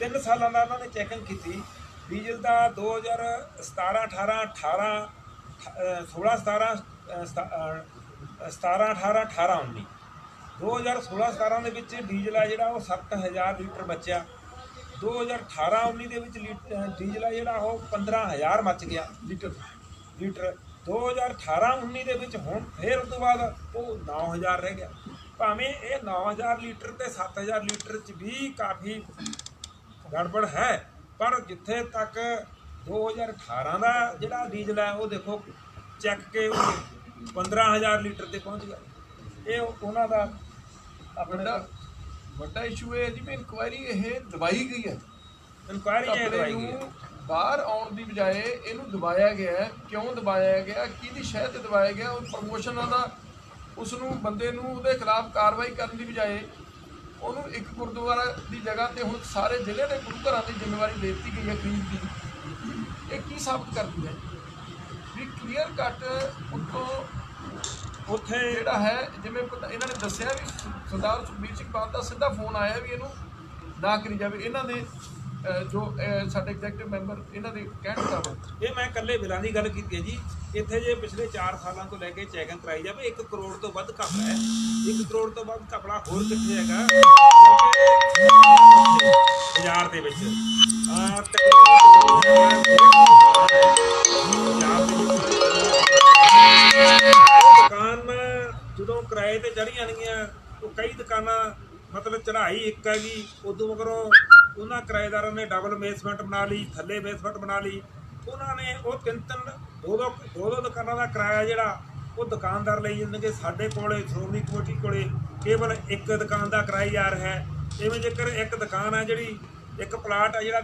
3 ਸਾਲਾਂ ਦਾ ਉਹਨਾਂ ਨੇ ਚੈਕਿੰਗ ਕੀਤੀ। ਡੀਜ਼ਲ ਦਾ 2017 18 18 16 17 17 18 18 19 2016 17 ਦੇ ਵਿੱਚ ਡੀਜ਼ਲ ਆ ਜਿਹੜਾ ਉਹ 7000 ਲੀਟਰ ਬਚਿਆ। 2018 19 ਦੇ ਵਿੱਚ ਡੀਜ਼ਲ ਆ ਜਿਹੜਾ ਉਹ 15000 ਮੱਚ ਗਿਆ ਲੀਟਰ 2018 19 ਦੇ ਵਿੱਚ ਹੁਣ ਫਿਰ ਉਸ ਤੋਂ ਬਾਅਦ ਉਹ 9000 ਰਹਿ ਗਿਆ। ਭਾਵੇਂ ਇਹ 9000 ਲੀਟਰ ਤੇ 7000 ਲੀਟਰ 'ਚ ਵੀ ਕਾਫੀ ਗੜਬੜ ਹੈ, ਪਰ ਜਿੱਥੇ ਤੱਕ 2018 ਦਾ ਜਿਹੜਾ ਡੀਜ਼ਲ ਹੈ ਉਹ ਦੇਖੋ ਚੱਕ ਕੇ 15000 ਲੀਟਰ ਤੇ ਪਹੁੰਚ ਗਿਆ। ਇਹ ਉਹਨਾਂ ਦਾ ਆਪਣਾ ਵੱਡਾ ਇਸ਼ੂ ਇਹ ਹੈ ਜੀ ਵੀ ਇਨਕੁਆਇਰੀ ਇਹ ਦਬਾਈ ਗਈ ਹੈ। ਇਨਕੁਆਇਰੀ ਇਹ ਦਵਾਈ ਗਈ ਹੈ। ਬਾਹਰ ਆਉਣ ਦੀ ਬਜਾਏ ਇਹਨੂੰ ਦਬਾਇਆ ਗਿਆ ਹੈ। ਕਿਉਂ ਦਬਾਇਆ ਗਿਆ, ਕਿਹਦੀ ਸ਼ਹਿ ਤੇ ਦਬਾਇਆ ਗਿਆ? ਉਹ ਪ੍ਰਮੋਸ਼ਨਾਂ ਦਾ ਉਸ ਨੂੰ ਬੰਦੇ ਨੂੰ ਉਹਦੇ ਖਿਲਾਫ ਕਾਰਵਾਈ ਕਰਨ ਦੀ ਬਜਾਏ ਉਹਨੂੰ ਇੱਕ ਗੁਰਦੁਆਰਾ ਦੀ ਜਗ੍ਹਾ ਤੇ ਹੁਣ ਸਾਰੇ ਜ਼ਿਲ੍ਹੇ ਦੇ ਗੁਰੂ ਘਰਾਂ ਦੀ ਜ਼ਿੰਮੇਵਾਰੀ ਦੇ ਦਿੱਤੀ ਗਈ ਹੈ ਖਰੀਦ ਦੀ। ਇਹ ਕੀ ਸਾਬਤ ਕਰਦੀ ਹੈ ਵੀ ਕਲੀਅਰ ਕੱਟ ਉੱਤੋਂ ਉੱਥੇ ਜਿਹੜਾ ਹੈ ਜਿਵੇਂ ਇਹਨਾਂ ਨੇ ਦੱਸਿਆ ਵੀ ਸਰਦਾਰ ਸੁਖਬੀਰ ਸਿੰਘ ਬਾਦਲ ਦਾ ਸਿੱਧਾ ਫੋਨ ਆਇਆ ਵੀ ਇਹਨੂੰ ਨਾ ਕਰੀ ਜਾਵੇ। ਇਹਨਾਂ ਦੇ ਜੋ ਸਾਡੇ ਐਗਜ਼ੈਕਟਿਵ ਮੈਂਬਰ ਇਹਨਾਂ ਦੇ ਕਹਿਣ ਮੁਤਾਬਕ ਇਹ ਮੈਂ ਇਕੱਲੇ ਬਿੱਲਾਂ ਦੀ ਗੱਲ ਕੀਤੀ ਹੈ ਜੀ। ਇੱਥੇ ਜੇ ਪਿਛਲੇ 4 ਸਾਲਾਂ ਤੋਂ ਲੈ ਕੇ ਚੈਕਿੰਗ ਕਰਾਈ ਜਾਵੇ 1 ਕਰੋੜ ਤੋਂ ਵੱਧ ਘਪਲਾ ਹੈ। 1 ਕਰੋੜ ਤੋਂ ਵੱਧ ਘਪਲਾ ਹੋਰ ਕਿੱਥੇ ਹੈਗਾ? ਬਾਜ਼ਾਰ ਦੇ ਵਿੱਚ ਦੁਕਾਨ ਜਦੋਂ ਕਿਰਾਏ ਤੇ ਚੜ੍ਹ ਜਾਣਗੀਆਂ ਉਹ ਕਈ ਦੁਕਾਨਾਂ ਮਤਲਬ ਚੜ੍ਹਾਈ ਇੱਕ ਹੈਗੀ, ਉਦੋਂ ਮਗਰੋਂ ਉਹਨਾਂ ਕਿਰਾਏਦਾਰਾਂ ਨੇ ਡਬਲ ਬੇਸਮੈਂਟ ਬਣਾ ਲਈ, ਥੱਲੇ ਬੇਸਮੈਂਟ ਬਣਾ ਲਈ। ਉਹਨਾਂ ਨੇ ਉਹ ਦੋ ਦੁਕਾਨਾਂ ਦਾ ਕਿਰਾਇਆ ਜਿਹੜਾ ਉਹ ਦੁਕਾਨਦਾਰ ਲਈ ਜਾਂਦੇ। ਸਾਡੇ ਕੋਲੇ ਸ਼੍ਰੋਮਣੀ ਕਮੇਟੀ ਕੋਲੇ ਕੇਵਲ ਇੱਕ ਦੁਕਾਨ ਦਾ ਕਿਰਾਇਆ ਆ ਰਿਹਾ ਹੈ। ਇਵੇਂ ਜੇਕਰ ਇੱਕ ਦੁਕਾਨ ਹੈ ਜਿਹੜੀ ਇੱਕ ਪਲਾਟ ਹੈ ਜਿਹੜਾ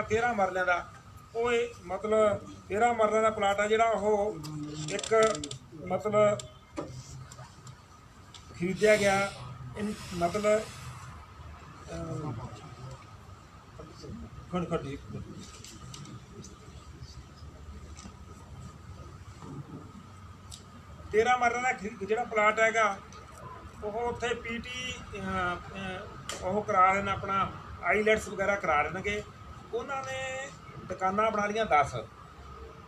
13 ਮਰਲਿਆਂ ਦਾ, ਉਹ ਮਤਲਬ 13 ਮਰਲਿਆਂ ਦਾ ਪਲਾਟ ਹੈ ਜਿਹੜਾ ਉਹ ਇੱਕ ਮਤਲਬ ਖਰੀਦਿਆ ਗਿਆ ਮਤਲਬ ਖੰਡੀ 13 ਮਰਲਿਆਂ ਦਾ ਜਿਹੜਾ ਪਲਾਟ ਹੈਗਾ ਉਹ ਉੱਥੇ ਪੀਟੀ ਉਹ ਕਰਾ ਰਹੇ ਨੇ, ਆਪਣਾ ਆਈਲੈਟਸ ਵਗੈਰਾ ਕਰਾ ਰਹੇ ਨੇਗੇ। ਉਹਨਾਂ ਨੇ ਦੁਕਾਨਾਂ ਬਣਾ ਲਈਆਂ 10।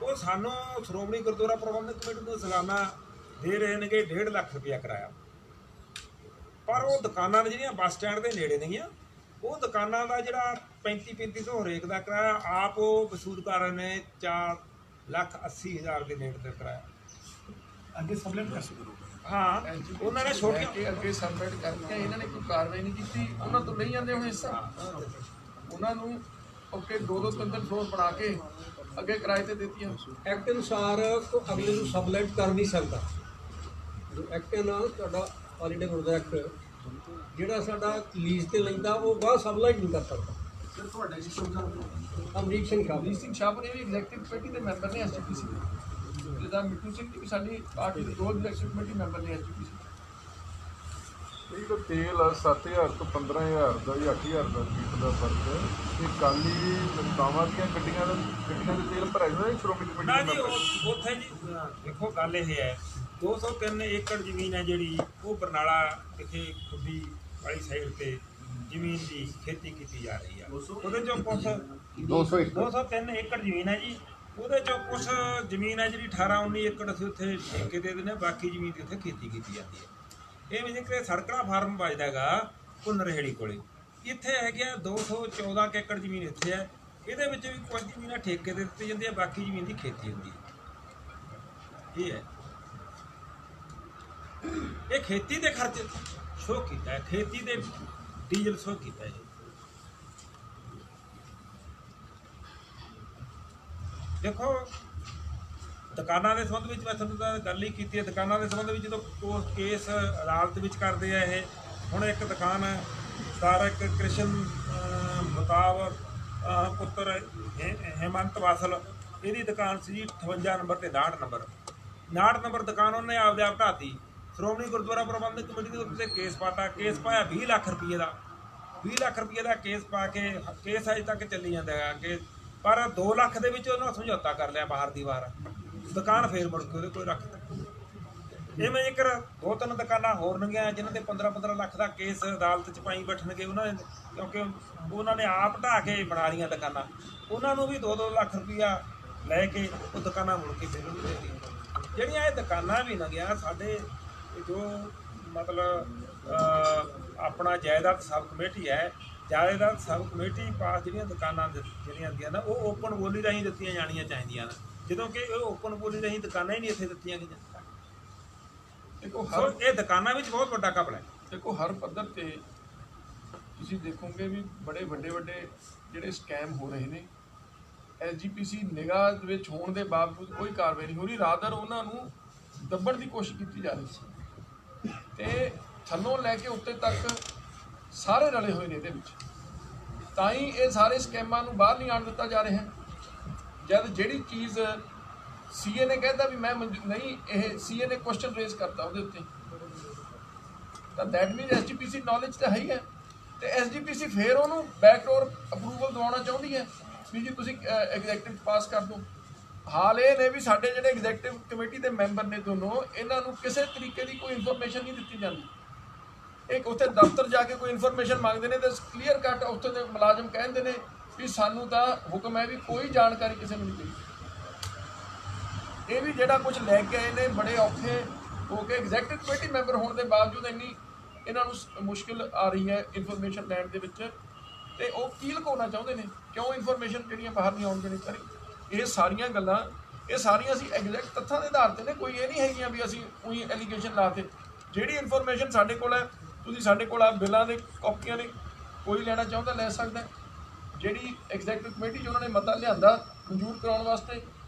ਉਹ ਸਾਨੂੰ ਸ਼੍ਰੋਮਣੀ ਗੁਰਦੁਆਰਾ ਪ੍ਰਬੰਧਕ ਕਮੇਟੀ ਨੂੰ ਸਾਲਾਨਾ ਦੇ ਰਹੇ ਨੇਗੇ 1.5 ਲੱਖ ਰੁਪਇਆ ਕਿਰਾਇਆ। ਪਰ ਉਹ ਦੁਕਾਨਾਂ ਨੇ ਜਿਹੜੀਆਂ ਬੱਸ ਸਟੈਂਡ ਦੇ ਨੇੜੇ ਨੇਗੀਆਂ, ਉਹ ਦੁਕਾਨਾਂ ਦਾ ਜਿਹੜਾ 3500 ਹਰੇਕ ਦਾ ਕਿਰਾਇਆ ਆਪ ਉਹ ਵਸੂਲ ਕਰ ਰਹੇ ਨੇ 4,80,000 ਦੇ ਨੇੜੇ ਤੇ ਕਿਰਾਇਆ। ਅੱਗੇ ਸਬਲੈਂਡ ਕਰ ਸਕਦੇ ਹਾਂ, ਉਹਨਾਂ ਨੇ ਛੋਟੀਆਂ ਕਿ ਅੱਗੇ ਸਬਮਿਟ ਕਰਕੇ ਇਹਨਾਂ ਨੇ ਕੋਈ ਕਾਰਵਾਈ ਨਹੀਂ ਕੀਤੀ। ਉਹਨਾਂ ਤੋਂ ਨਹੀਂ ਜਾਂਦੇ ਹੁਣ ਹਿੱਸਾ, ਉਹਨਾਂ ਨੂੰ ਓਕੇ 2-2 3 ਫਲੋਰ ਬਣਾ ਕੇ ਅੱਗੇ ਕਿਰਾਏ ਤੇ ਦਿੱਤੀਆਂ। ਐਕਟ ਅਨੁਸਾਰ ਕੋ ਅਗਲੇ ਨੂੰ ਸਬਲੈਂਡ ਕਰ ਨਹੀਂ ਸਕਦਾ। ਜੋ ਐਕਟ ਨਾਲ ਤੁਹਾਡਾ ਆਲ ਇੰਡੀਆ ਰੋਡ ਐਕਟ ਜਿਹੜਾ ਸਾਡਾ ਲੀਜ਼ ਤੇ ਲੈਂਦਾ ਉਹ ਬਾਹਰ ਸਬਲੈਂਡ ਨਹੀਂ ਕਰ ਸਕਦਾ। ਫਿਰ ਤੁਹਾਡੇ ਅਮਰੀਕ ਸਿੰਘ ਸਾਹਿਬ ਅਮਰੀਕ ਸਿੰਘ ਸ਼ਾਹਪੁਰ ਇਹ ਵੀ ਐਗਜ਼ੈਕਟਿਵ ਕਮੇਟੀ ਦੇ ਮੈਂਬਰ ਨੇ ਐਸਜੀਪੀਸੀ ਦੇ। ਜਿਹਦਾ ਮਿੱਠੂ ਸਿੰਘ ਜੀ ਵੀ ਸਾਡੀ ਪਾਰਟੀ ਦੇ 2 ਐਗਜ਼ੈਕਟਿਵ ਕਮੇਟੀ ਮੈਂਬਰ ਨੇ ਐਸਜੀਪੀਸੀ। ਇਹ ਤਾਂ ਤੇਲ 7000 ਤੋਂ 15000 ਦਾ ਜਾਂ 8000 ਦਾ ਲੀਟਰ ਦਾ ਫਰਕ ਹੈ। ਇਹ ਕਾਲੀ ਨੇਤਾਵਾਂ ਦੀਆਂ ਗੱਡੀਆਂ ਦੇ ਤੇਲ ਭਰਾਈ ਜਾਂਦਾ ਸ਼੍ਰੋਮਣੀ ਕਮੇਟੀ ਨਾ ਦੇ ਜੀ। ਮੈਂਬਰ। ਉੱਥੇ ਜੀ ਦੇਖੋ ਗੱਲ ਇਹ ਹੈ 203 ਏਕੜ ਜ਼ਮੀਨ ਹੈ ਜਿਹੜੀ ਉਹ ਬਰਨਾਲਾ ਕਿਤੇ ਖੁੱਡੀ ਵਾਲੀ ਸਾਈਡ ਤੇ ਜ਼ਮੀਨ ਦੀ ਖੇਤੀ ਕੀਤੀ ਜਾ ਰਹੀ ਆ। ਉਹਦੇ ਚੋਂ ਕੁਛ 203 ਏਕੜ ਜ਼ਮੀਨ ਹੈ ਜੀ। ਉਹਦੇ ਚੋਂ ਕੁਛ ਜ਼ਮੀਨ ਹੈ ਜਿਹੜੀ 18-19 ਏਕੜ ਅਸੀਂ ਉੱਥੇ ਠੇਕੇ ਦੇ ਦਿੰਦੇ ਹਾਂ, ਬਾਕੀ ਜ਼ਮੀਨ ਦੀ ਉੱਥੇ ਖੇਤੀ ਕੀਤੀ ਜਾਂਦੀ ਹੈ। ਇਹ ਵੀ ਜੇਕਰ ਸੜਕੜਾ ਫਾਰਮ ਵੱਜਦਾ ਹੈਗਾ ਨਰਹੇੜੀ ਕੋਲੇ, ਇੱਥੇ ਹੈਗੇ 214 ਏਕੜ ਜ਼ਮੀਨ ਇੱਥੇ ਹੈ। ਇਹਦੇ ਵਿੱਚ ਵੀ ਕੁਝ ਜ਼ਮੀਨਾਂ ਠੇਕੇ ਦੇ ਦਿੱਤੀ ਜਾਂਦੀ ਹੈ, ਬਾਕੀ ਜ਼ਮੀਨ ਦੀ ਖੇਤੀ ਹੁੰਦੀ ਹੈ। ਇਹ ਹੈ, ਇਹ ਖੇਤੀ ਦੇ ਖਰਚ ਸ਼ੋਅ ਕੀਤਾ ਹੈ, ਖੇਤੀ ਦੇ ਡੀਜ਼ਲ ਸ਼ੋਅ ਕੀਤਾ ਹੈ। ਦੇਖੋ ਦੁਕਾਨਾਂ ਦੇ ਸੰਬੰਧ ਵਿੱਚ ਮੈਂ ਤੁਹਾਨੂੰ ਤਾਂ ਗੱਲ ਹੀ ਕੀਤੀ ਹੈ। ਦੁਕਾਨਾਂ ਦੇ ਸੰਬੰਧ ਵਿੱਚ ਜਦੋਂ ਕੇਸ ਅਦਾਲਤ ਵਿੱਚ ਕਰਦੇ ਆ ਇਹ ਹੁਣ ਇੱਕ ਦੁਕਾਨ ਹੈ ਤਾਰਕ ਕ੍ਰਿਸ਼ਨ ਬਤਾਵ ਪੁੱਤਰ ਹੇਮੰਤ ਵਾਸਲ, ਇਹਦੀ ਦੁਕਾਨ ਸੀ 58 ਨੰਬਰ ਤੇ 69 ਨੰਬਰ। 69 ਨੰਬਰ ਦੁਕਾਨ ਉਹਨੇ ਆਪਦੇ ਆਪ ਢਾਤੀ। ਸ਼੍ਰੋਮਣੀ ਗੁਰਦੁਆਰਾ ਪ੍ਰਬੰਧਕ ਕਮੇਟੀ ਦੇ ਉੱਤੇ ਕੇਸ ਪਾਤਾ। ਕੇਸ ਪਾਇਆ 20 ਲੱਖ ਰੁਪਏ ਦਾ। 20 ਲੱਖ ਰੁਪਏ ਦਾ ਕੇਸ ਪਾ ਕੇ ਕੇਸ ਅਜੇ ਤੱਕ ਚੱਲੀ ਜਾਂਦਾ ਹੈ ਅੱਗੇ, ਪਰ 2 ਲੱਖ ਦੇ ਵਿੱਚ ਉਹਨਾਂ ਸਮਝੌਤਾ ਕਰ ਲਿਆ ਬਾਹਰ ਦੀ ਵਾਰ। ਦੁਕਾਨ ਫੇਰ ਮੁੜ ਕੇ ਉਹਦੇ ਕੋਈ ਰੱਖ ਦਿੱਤੀ। ਇਵੇਂ ਜੇਕਰ 2-3 ਦੁਕਾਨਾਂ ਹੋਰ ਨੰਗੀਆਂ ਜਿਨ੍ਹਾਂ ਤੇ 15-15 ਲੱਖ ਦਾ ਕੇਸ ਅਦਾਲਤ 'ਚ ਪਾਈ ਬੈਠਣਗੇ ਉਹਨਾਂ ਨੇ, ਕਿਉਂਕਿ ਉਹਨਾਂ ਨੇ ਆਪ ਢਾਹ ਕੇ ਬਣਾ ਲਈਆਂ ਦੁਕਾਨਾਂ। ਉਹਨਾਂ ਨੂੰ ਵੀ 2-2 ਲੱਖ ਰੁਪਈਆ ਲੈ ਕੇ ਉਹ ਦੁਕਾਨਾਂ ਮੁੜ ਕੇ ਫਿਰ ਉਹਨੂੰ ਦੇ ਦਿੱਤੀਆਂ। ਜਿਹੜੀਆਂ ਇਹ ਦੁਕਾਨਾਂ ਵੀ ਨੰਗੀਆਂ ਸਾਡੇ ਜੋ ਮਤਲਬ ਆਪਣਾ ਜਾਇਦਾਦ ਸਬ ਕਮੇਟੀ ਹੈ, ਜਾਇਦਾਦ ਸਬ ਕਮੇਟੀ ਪਾਸ ਜਿਹੜੀਆਂ ਦੁਕਾਨਾਂ ਜਿਹੜੀਆਂ ਹੁੰਦੀਆਂ ਨਾ ਉਹ ਓਪਨ ਬੋਲੀ ਰਾਹੀਂ ਦਿੱਤੀਆਂ ਜਾਣੀਆਂ ਚਾਹੀਦੀਆਂ ਨੇ, ਜਦੋਂ ਕਿ ਉਹ ਓਪਨ ਬੋਲੀ ਰਾਹੀਂ ਦੁਕਾਨਾਂ ਹੀ ਨਹੀਂ ਇੱਥੇ ਦਿੱਤੀਆਂ ਗਈਆਂ। ਦੇਖੋ ਸੋ ਇਹ ਦੁਕਾਨਾਂ ਵਿੱਚ ਬਹੁਤ ਵੱਡਾ ਘਪਲਾ ਹੈ। ਦੇਖੋ ਹਰ ਪੱਧਰ ਤੇ ਤੁਸੀਂ ਦੇਖੋਗੇ ਵੀ ਬੜੇ ਵੱਡੇ ਜਿਹੜੇ ਸਕੈਮ ਹੋ ਰਹੇ ਨੇ, ਐਸਜੀਪੀਸੀ ਨਿਗਾਹ ਦੇ ਵਿੱਚ ਹੋਣ ਦੇ ਬਾਵਜੂਦ ਕੋਈ ਕਾਰਵਾਈ ਨਹੀਂ ਹੋ ਰਹੀ। ਰਾਦਰ ਉਹਨਾਂ ਨੂੰ ਦੱਬਣ ਦੀ ਕੋਸ਼ਿਸ਼ ਕੀਤੀ ਜਾ ਰਹੀ ਸੀ ਤੇ ਥੱਲੋਂ ਲੈ ਕੇ ਉੱਤੇ ਤੱਕ ਸਾਰੇ ਰਲੇ ਹੋਏ ਨੇ ਇਹਦੇ ਵਿੱਚ, ਤਾਂ ਹੀ ਇਹ ਸਾਰੇ ਸਕੈਮਾਂ ਨੂੰ ਬਾਹਰ ਨਹੀਂ ਆਉਣ ਦਿੱਤਾ ਜਾ ਰਿਹਾ। ਜਦ ਜਿਹੜੀ ਚੀਜ਼ ਸੀਏ ਨੇ ਕਹਿਤਾ ਵੀ ਮੈਂ ਨਹੀਂ, ਇਹ ਸੀਏ ਨੇ ਕੁਐਸਚਨ ਰੇਜ਼ ਕਰਤਾ ਉਹਦੇ ਉੱਤੇ, ਤਾਂ ਦੈਟ ਮੀਨਸ ਐਸਜੀਪੀਸੀ ਨੌਲੇਜ ਤਾਂ ਹੈ ਹੀ ਹੈ। ਤੇ ਐਸਜੀਪੀਸੀ ਫੇਰ ਉਹਨੂੰ ਬੈਕਡੋਰ ਅਪਰੂਵਲ ਦਿਵਾਉਣਾ ਚਾਹੁੰਦੀ ਹੈ ਵੀ ਜੀ ਤੁਸੀਂ ਐਗਜ਼ੈਕਟਿਵ ਪਾਸ ਕਰ ਦਿਓ। ਹਾਲ ਇਹ ਨੇ ਵੀ ਸਾਡੇ ਜਿਹੜੇ ਐਗਜ਼ੈਕਟਿਵ ਕਮੇਟੀ ਦੇ ਮੈਂਬਰ ਨੇ ਦੋਨੋਂ, ਇਹਨਾਂ ਨੂੰ ਕਿਸੇ ਤਰੀਕੇ ਦੀ ਕੋਈ ਇਨਫੋਰਮੇਸ਼ਨ ਨਹੀਂ ਦਿੱਤੀ ਜਾਂਦੀ। ਇੱਕ ਉੱਥੇ ਦਫ਼ਤਰ ਜਾ ਕੇ ਕੋਈ ਇਨਫੋਰਮੇਸ਼ਨ ਮੰਗਦੇ ਨੇ ਤੇ ਕਲੀਅਰ ਕੱਟ ਉੱਥੇ ਦੇ ਮੁਲਾਜ਼ਮ ਕਹਿੰਦੇ ਨੇ ਵੀ ਸਾਨੂੰ ਤਾਂ ਹੁਕਮ ਹੈ ਵੀ ਕੋਈ ਜਾਣਕਾਰੀ ਕਿਸੇ ਨੂੰ ਨਹੀਂ ਦੇਣੀ। ਇਹ ਵੀ ਜਿਹੜਾ ਕੁਝ ਲੈ ਕੇ ਆਏ ਨੇ ਬੜੇ ਔਖੇ ਹੋ ਕੇ ਐਗਜ਼ੈਕਟਿਵ ਕਮੇਟੀ ਮੈਂਬਰ ਹੋਣ ਦੇ ਬਾਵਜੂਦ ਇੰਨੀ ਇਹਨਾਂ ਨੂੰ ਮੁਸ਼ਕਿਲ ਆ ਰਹੀ ਹੈ ਇਨਫੋਰਮੇਸ਼ਨ ਲੈਣ ਦੇ ਵਿੱਚ, ਤੇ ਉਹ ਕੀ ਲੁਕਾਉਣਾ ਚਾਹੁੰਦੇ ਨੇ, ਕਿਉਂ ਇਨਫੋਰਮੇਸ਼ਨ ਜਿਹੜੀਆਂ ਬਾਹਰ ਨਹੀਂ ਆਉਣ ਦੇਣੀ ਚਾਹੀਦੀ। ਇਹ ਸਾਰੀਆਂ ਗੱਲਾਂ, ਇਹ ਸਾਰੀਆਂ ਅਸੀਂ ਐਗਜ਼ੈਕਟ ਤੱਥਾਂ ਦੇ ਆਧਾਰ 'ਤੇ ਨੇ, ਕੋਈ ਇਹ ਨਹੀਂ ਹੈਗੀਆਂ ਵੀ ਅਸੀਂ ਉਹੀ ਐਲੀਗੇਸ਼ਨ ਲਾਤੇ। ਜਿਹੜੀ ਇਨਫੋਰਮੇਸ਼ਨ ਸਾਡੇ ਕੋਲ ਹੈ, ਤੁਸੀਂ ਸਾਡੇ ਕੋਲ ਆ ਬਿੱਲਾਂ ਦੇ ਕਾਪੀਆਂ ਨੇ, ਕੋਈ ਲੈਣਾ ਚਾਹੁੰਦਾ ਲੈ ਸਕਦਾ। ਜਿਹੜੀ ਐਗਜ਼ੈਕਟਿਵ ਕਮੇਟੀ 'ਚ ਉਹਨਾਂ ਨੇ ਮਤਾ ਲਿਆਂਦਾ ਮਨਜ਼ੂਰ ਕਰਾਉਣ ਵਾਸਤੇ,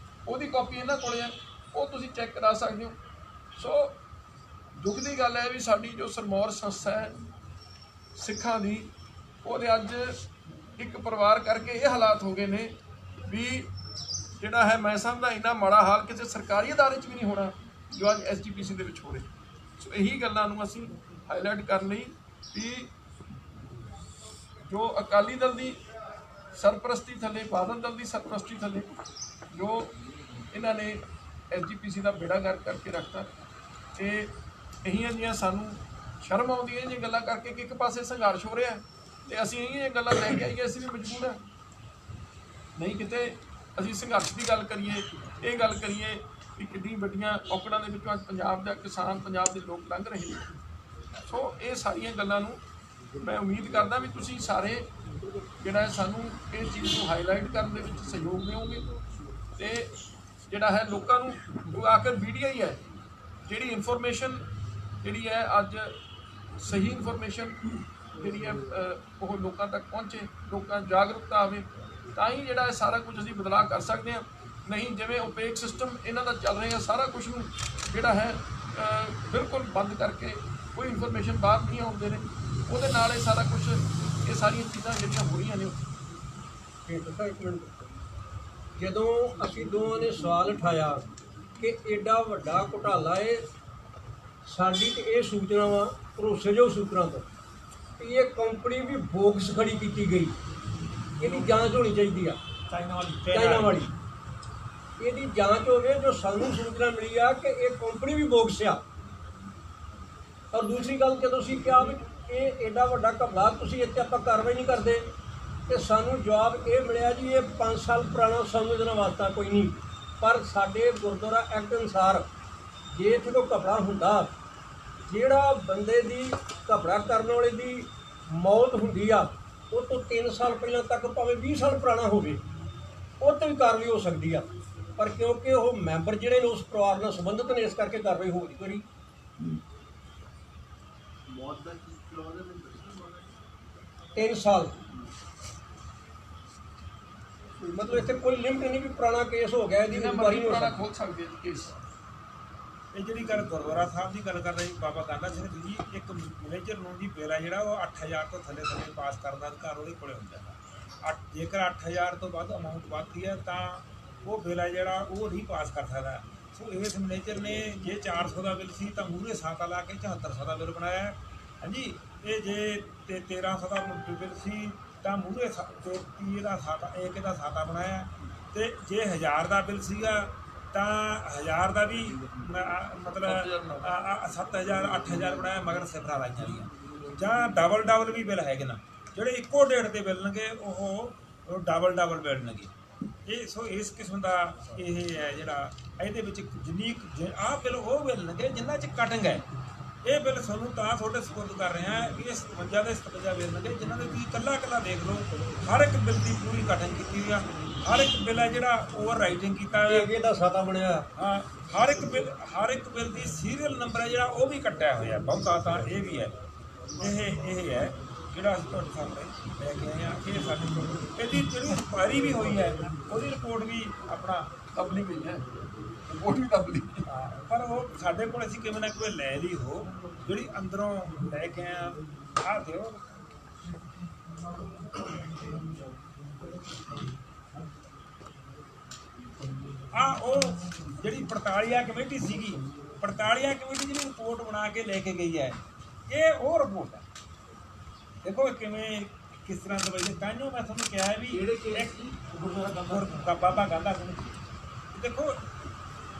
ਉਹਦੀ ਕਾਪੀ ਇਹਨਾਂ ਕੋਲ ਹੈ, ਉਹ ਤੁਸੀਂ ਚੈੱਕ ਕਰਾ ਸਕਦੇ ਹੋ। ਸੋ ਦੁੱਖ ਦੀ ਗੱਲ ਹੈ ਵੀ ਸਾਡੀ ਜੋ ਸਰਮੌਰ ਸੰਸਥਾ ਹੈ ਸਿੱਖਾਂ ਦੀ, ਉਹਦੇ ਅੱਜ ਇੱਕ ਪਰਿਵਾਰ ਕਰਕੇ ਇਹ ਹਾਲਾਤ ਹੋ ਗਏ ਨੇ ਵੀ ਜਿਹੜਾ ਹੈ ਮੈਂ ਸਮਝਦਾ ਇੰਨਾ ਮਾੜਾ ਹਾਲ ਕਿਸੇ ਸਰਕਾਰੀ ਅਦਾਰੇ 'ਚ ਵੀ ਨਹੀਂ ਹੋਣਾ ਜੋ ਅੱਜ ਐਸਜੀਪੀਸੀ ਦੇ ਵਿੱਚ ਹੋ ਰਿਹਾ। ਸੋ ਇਹੀ ਗੱਲਾਂ ਨੂੰ ਅਸੀਂ ਹਾਈਲਾਈਟ ਕਰਨ ਲਈ ਵੀ ਜੋ ਅਕਾਲੀ ਦਲ ਦੀ ਸਰਪ੍ਰਸਤੀ ਥੱਲੇ, ਬਾਦਲ ਦਲ ਦੀ ਸਰਪ੍ਰਸਤੀ ਥੱਲੇ ਜੋ ਇਹਨਾਂ ਨੇ ਐਸਜੀਪੀਸੀ ਦਾ ਬੇੜਾ ਗਰਕ ਕਰਕੇ ਰੱਖਤਾ, ਤੇ ਇਹੀਆਂ ਜਿਹੀਆਂ ਸਾਨੂੰ ਸ਼ਰਮ ਆਉਂਦੀ ਹੈ ਇਹ ਗੱਲਾਂ ਕਰਕੇ ਕਿ ਇੱਕ ਪਾਸੇ ਸੰਘਰਸ਼ ਹੋ ਰਿਹਾ ਤੇ ਅਸੀਂ ਇਹ ਗੱਲਾਂ ਲੈ ਕੇ ਆਈਏ, ਅਸੀਂ ਵੀ ਮਜਬੂਰ ਹਾਂ। ਨਹੀਂ ਕਿਤੇ ਅਸੀਂ ਸੰਘਰਸ਼ ਦੀ ਗੱਲ ਕਰੀਏ, ਇਹ ਗੱਲ ਕਰੀਏ ਕਿ ਕਿੰਨੀ ਵੱਡੀਆਂ ਔਕੜਾਂ ਦੇ ਵਿੱਚੋਂ ਅੱਜ ਪੰਜਾਬ ਦਾ ਕਿਸਾਨ, ਪੰਜਾਬ ਦੇ ਲੋਕ ਲੰਘ ਰਹੇ ਨੇ। ਸੋ ਇਹ ਸਾਰੀਆਂ ਗੱਲਾਂ ਨੂੰ ਮੈਂ ਉਮੀਦ ਕਰਦਾ ਵੀ ਤੁਸੀਂ ਸਾਰੇ ਜਿਹੜਾ ਹੈ ਸਾਨੂੰ ਇਹ ਚੀਜ਼ ਨੂੰ ਹਾਈਲਾਈਟ ਕਰਨ ਦੇ ਵਿੱਚ ਸਹਿਯੋਗ ਦਿਓਗੇ, ਤੇ ਜਿਹੜਾ ਹੈ ਲੋਕਾਂ ਨੂੰ ਆਖਰ ਮੀਡੀਆ ਹੀ ਹੈ ਜਿਹੜੀ ਇਨਫੋਰਮੇਸ਼ਨ ਜਿਹੜੀ ਹੈ ਅੱਜ ਸਹੀ ਇਨਫੋਰਮੇਸ਼ਨ ਜਿਹੜੀ ਹੈ ਉਹ ਲੋਕਾਂ ਤੱਕ ਪਹੁੰਚੇ, ਲੋਕਾਂ ਜਾਗਰੂਕਤਾ ਆਵੇ, ਤਾਂ ਹੀ ਜਿਹੜਾ ਇਹ ਸਾਰਾ ਕੁਝ ਅਸੀਂ ਬਦਲਾਅ ਕਰ ਸਕਦੇ ਹਾਂ। ਨਹੀਂ ਜਿਵੇਂ ਓਪੇਕ ਸਿਸਟਮ ਇਹਨਾਂ ਦਾ ਚੱਲ ਰਿਹਾ, ਸਾਰਾ ਕੁਝ ਨੂੰ ਜਿਹੜਾ ਹੈ ਬਿਲਕੁਲ ਬੰਦ ਕਰਕੇ ਕੋਈ ਇਨਫੋਰਮੇਸ਼ਨ ਬਾਹਰ ਨਹੀਂ ਆਉਂਦੇ ਨੇ, ਉਹਦੇ ਨਾਲ ਇਹ ਸਾਰਾ ਕੁਝ, ਇਹ ਸਾਰੀਆਂ ਚੀਜ਼ਾਂ ਜਿਹੜੀਆਂ ਹੋ ਰਹੀਆਂ ਨੇ। ਜਦੋਂ ਅਸੀਂ ਦੋਵਾਂ ਨੇ ਸਵਾਲ ਉਠਾਇਆ ਕਿ ਐਡਾ ਵੱਡਾ ਘੁਟਾਲਾ ਹੈ, ਸਾਡੀ ਤੇ ਇਹ ਸੂਚਨਾਵਾਂ ਭਰੋਸੇਯੋਗ ਸੂਤਰਾਂ ਤੋਂ ਕਿ ਇਹ ਕੰਪਨੀ ਵੀ ਬੋਗਸ ਖੜੀ ਕੀਤੀ ਗਈ, ਇਹਦੀ ਜਾਂਚ ਹੋਣੀ ਚਾਹੀਦੀ ਆ। ਚਾਈਨਾ ਵਾਲੀ ਇਹਦੀ ਜਾਂਚ ਹੋਵੇ। ਜੋ ਸਾਨੂੰ ਸੂਚਨਾ ਮਿਲੀ ਆ ਕਿ ਇਹ ਕੰਪਨੀ ਵੀ ਬੋਗਸ ਆ। ਔਰ ਦੂਸਰੀ ਗੱਲ, ਜਦੋਂ ਅਸੀਂ ਕਿਹਾ ਵੀ ਇਹ ਐਡਾ ਵੱਡਾ ਘਪਲਾ, ਤੁਸੀਂ ਇੱਥੇ ਆਪਾਂ ਕਾਰਵਾਈ ਨਹੀਂ ਕਰਦੇ, ਤੇ ਸਾਨੂੰ ਜਵਾਬ ਇਹ ਮਿਲਿਆ ਜੀ ਇਹ 5 ਸਾਲ ਪੁਰਾਣਾ, ਸਾਨੂੰ ਇਹਦੇ ਨਾਲ ਵਾਸਤਾ ਕੋਈ ਨਹੀਂ। ਪਰ ਸਾਡੇ ਗੁਰਦੁਆਰਾ ਐਕਟ ਅਨੁਸਾਰ ਜੇ ਇੱਥੇ ਕੋਈ ਘਪਲਾ ਹੁੰਦਾ, ਜਿਹੜਾ ਬੰਦੇ ਦੀ ਘਪਲਾ ਕਰਨ ਵਾਲੇ ਦੀ ਮੌਤ ਹੁੰਦੀ ਆ, ਉਹ ਤੋਂ 3 ਸਾਲ ਪਹਿਲਾਂ ਤੱਕ ਭਾਵੇਂ 20 ਸਾਲ ਪੁਰਾਣਾ ਹੋਵੇ, ਉਹ 'ਤੇ ਵੀ ਕਾਰਵਾਈ ਹੋ ਸਕਦੀ ਆ। ਪਰ ਕਿਉਂਕਿ ਉਹ ਮੈਂਬਰ ਜਿਹੜੇ ਨੇ ਉਸ ਪਰਿਵਾਰ ਨਾਲ ਸੰਬੰਧਿਤ ਨੇ, ਇਸ ਕਰਕੇ ਕਾਰਵਾਈ ਹੋ ਨਹੀਂ ਕਰੀ। ਮੌਤ ਦਾ ਕੀ ਕਲੌਜ਼ ਹੈ ਮੈਨੂੰ ਦੱਸੋ। 3 ਸਾਲ ਮਤਲਬ ਇੱਥੇ ਕੋਈ ਲਿਮਟ ਨਹੀਂ ਵੀ ਪੁਰਾਣਾ ਕੇਸ ਹੋ ਗਿਆ, ਇਹਦੀ ਇਹਨਾਂ ਇਨਕੁਆਇਰੀ ਮਰਜ਼ੀ ਹੋ ਪੁਰਾਣਾ ਸਕਦੀ। ਖੋਲ ਸਕਦੇ ਆ ਕੇਸ। ਇਹ ਜਿਹੜੀ ਗੱਲ ਗੁਰਦੁਆਰਾ ਸਾਹਿਬ ਦੀ ਗੱਲ ਕਰ ਰਹੇ ਬਾਬਾ ਗਾਂਧਾ ਸਿੰਘ ਜੀ, ਇੱਕ ਮੈਨੇਜਰ ਨੂੰ ਜੀ ਬਿੱਲ ਹੈ ਜਿਹੜਾ ਉਹ 8000 ਤੋਂ ਥੱਲੇ ਪਾਸ ਕਰਨ ਦਾ ਅਧਿਕਾਰ ਉਹਦੇ ਕੋਲੇ ਹੁੰਦਾ ਹੈ। ਜੇਕਰ 8000 ਤੋਂ ਵੱਧ ਅਮਾਊਂਟ ਵੱਧਦੀ ਹੈ ਤਾਂ ਉਹ ਬਿੱਲ ਹੈ ਜਿਹੜਾ ਉਹ ਨਹੀਂ ਪਾਸ ਕਰ ਸਕਦਾ। ਸੋ ਇਸ ਮੈਨੇਜਰ ਨੇ ਜੇ 400 ਦਾ ਬਿੱਲ ਸੀ ਤਾਂ ਮੂਹਰੇ ਸਾਤਾ ਲਾ ਕੇ 7400 ਦਾ ਬਿੱਲ ਬਣਾਇਆ ਹੈ। ਹਾਂਜੀ, ਇਹ ਜੇ 1300 ਦਾ ਬਿੱਲ ਸੀ ਤਾਂ ਮੂਹਰੇ 30 ਦਾ ਸਾਤਾ ਇੱਕ ਦਾ ਸਾਤਾ ਬਣਾਇਆ, ਅਤੇ ਜੇ 1000 ਦਾ ਬਿੱਲ ਸੀਗਾ ਤਾਂ 1000 ਦਾ ਵੀ ਮਤਲਬ 7000 8000 ਬਣਾਇਆ, ਮਗਰ ਸਿਫਰਾਂ ਲਾਈਆਂ ਗਈਆਂ। ਜਾਂ ਡਬਲ ਵੀ ਬਿੱਲ ਹੈਗੇ ਨਾ, ਜਿਹੜੇ ਇੱਕੋ ਡੇਟ ਦੇ ਮਿਲਣਗੇ ਉਹ ਡਬਲ ਮਿਲਣਗੇ। ਇਹ ਸੋ ਇਸ ਕਿਸਮ ਦਾ ਇਹ ਹੈ ਜਿਹੜਾ ਇਹਦੇ ਵਿੱਚ ਜਿੰਨੀ ਆਹ ਬਿੱਲ ਉਹ ਮਿਲਣਗੇ ਜਿਨ੍ਹਾਂ 'ਚ ਕਟਿੰਗ ਹੈ। ਇਹ ਬਿੱਲ ਤੁਹਾਨੂੰ ਤਾਂ ਤੁਹਾਡੇ ਸਪੁਰਦ ਕਰ ਰਹੇ ਹਾਂ, ਇਹ 57 ਦੇ 57 ਮਿਲਣਗੇ ਜਿਨ੍ਹਾਂ ਦੇ ਤੁਸੀਂ ਇਕੱਲਾ ਦੇਖ ਲਓ, ਹਰ ਇੱਕ ਬਿੱਲ ਦੀ ਪੂਰੀ ਕਟਿੰਗ ਕੀਤੀ ਹੋਈ ਆ। ਹਰ ਇੱਕ ਬਿੱਲ ਹੈ ਜਿਹੜਾ ਓਵਰ ਰਾਈਟਿੰਗ ਕੀਤਾ ਹੋਇਆ, ਇਹਦਾ ਸਾਤਾ ਬਣਿਆ। ਹਾਂ, ਹਰ ਇੱਕ ਬਿੱਲ ਦੀ ਸੀਰੀਅਲ ਨੰਬਰ ਹੈ ਜਿਹੜਾ ਉਹ ਵੀ ਕੱਟਿਆ ਹੋਇਆ। ਬਹੁਤਾ ਤਾਂ ਇਹ ਵੀ ਹੈ। ਇਹ ਹੈ ਜਿਹੜਾ ਅਸੀਂ ਤੁਹਾਡੇ ਸਾਹਮਣੇ ਲੈ ਕੇ ਆਏ ਹਾਂ। ਇਹ ਸਾਡੇ ਕੋਲ ਇਹਦੀ ਜਿਹੜੀ ਐਕਸਪਾਇਰੀ ਵੀ ਹੋਈ ਹੈ ਉਹਦੀ ਰਿਪੋਰਟ ਵੀ ਆਪਣਾ ਤਬਲੀ ਗਈ ਹੈ, ਰਿਪੋਰਟ ਵੀ ਤਬਲੀ। ਪਰ ਉਹ ਸਾਡੇ ਕੋਲ ਅਸੀਂ ਕਿਵੇਂ ਨਾ ਕਿਵੇਂ ਲੈ ਲਈ ਹੋ, ਜਿਹੜੀ ਅੰਦਰੋਂ ਲੈ ਕੇ ਆਇਆ। ਆਹ ਦਿਓ ਉਹ ਜਿਹੜੀ ਪੜਤਾਲੀਆ ਕਮੇਟੀ ਸੀਗੀ, ਪੜਤਾਲੀਆ ਕਮੇਟੀ ਜਿਹੜੀ ਰਿਪੋਰਟ ਬਣਾ ਕੇ ਲੈ ਕੇ ਗਈ ਹੈ, ਇਹ ਉਹ ਰਿਪੋਰਟ ਹੈ। ਦੇਖੋ ਕਿਵੇਂ ਕਿਸ ਤਰ੍ਹਾਂ ਦਵਾਈ ਤਾਂਹੀਓ ਮੈਂ ਤੁਹਾਨੂੰ ਕਿਹਾ ਵੀ ਬਾਬਾ ਗਾਂਧਾ ਸਿੰਘ ਦੇਖੋ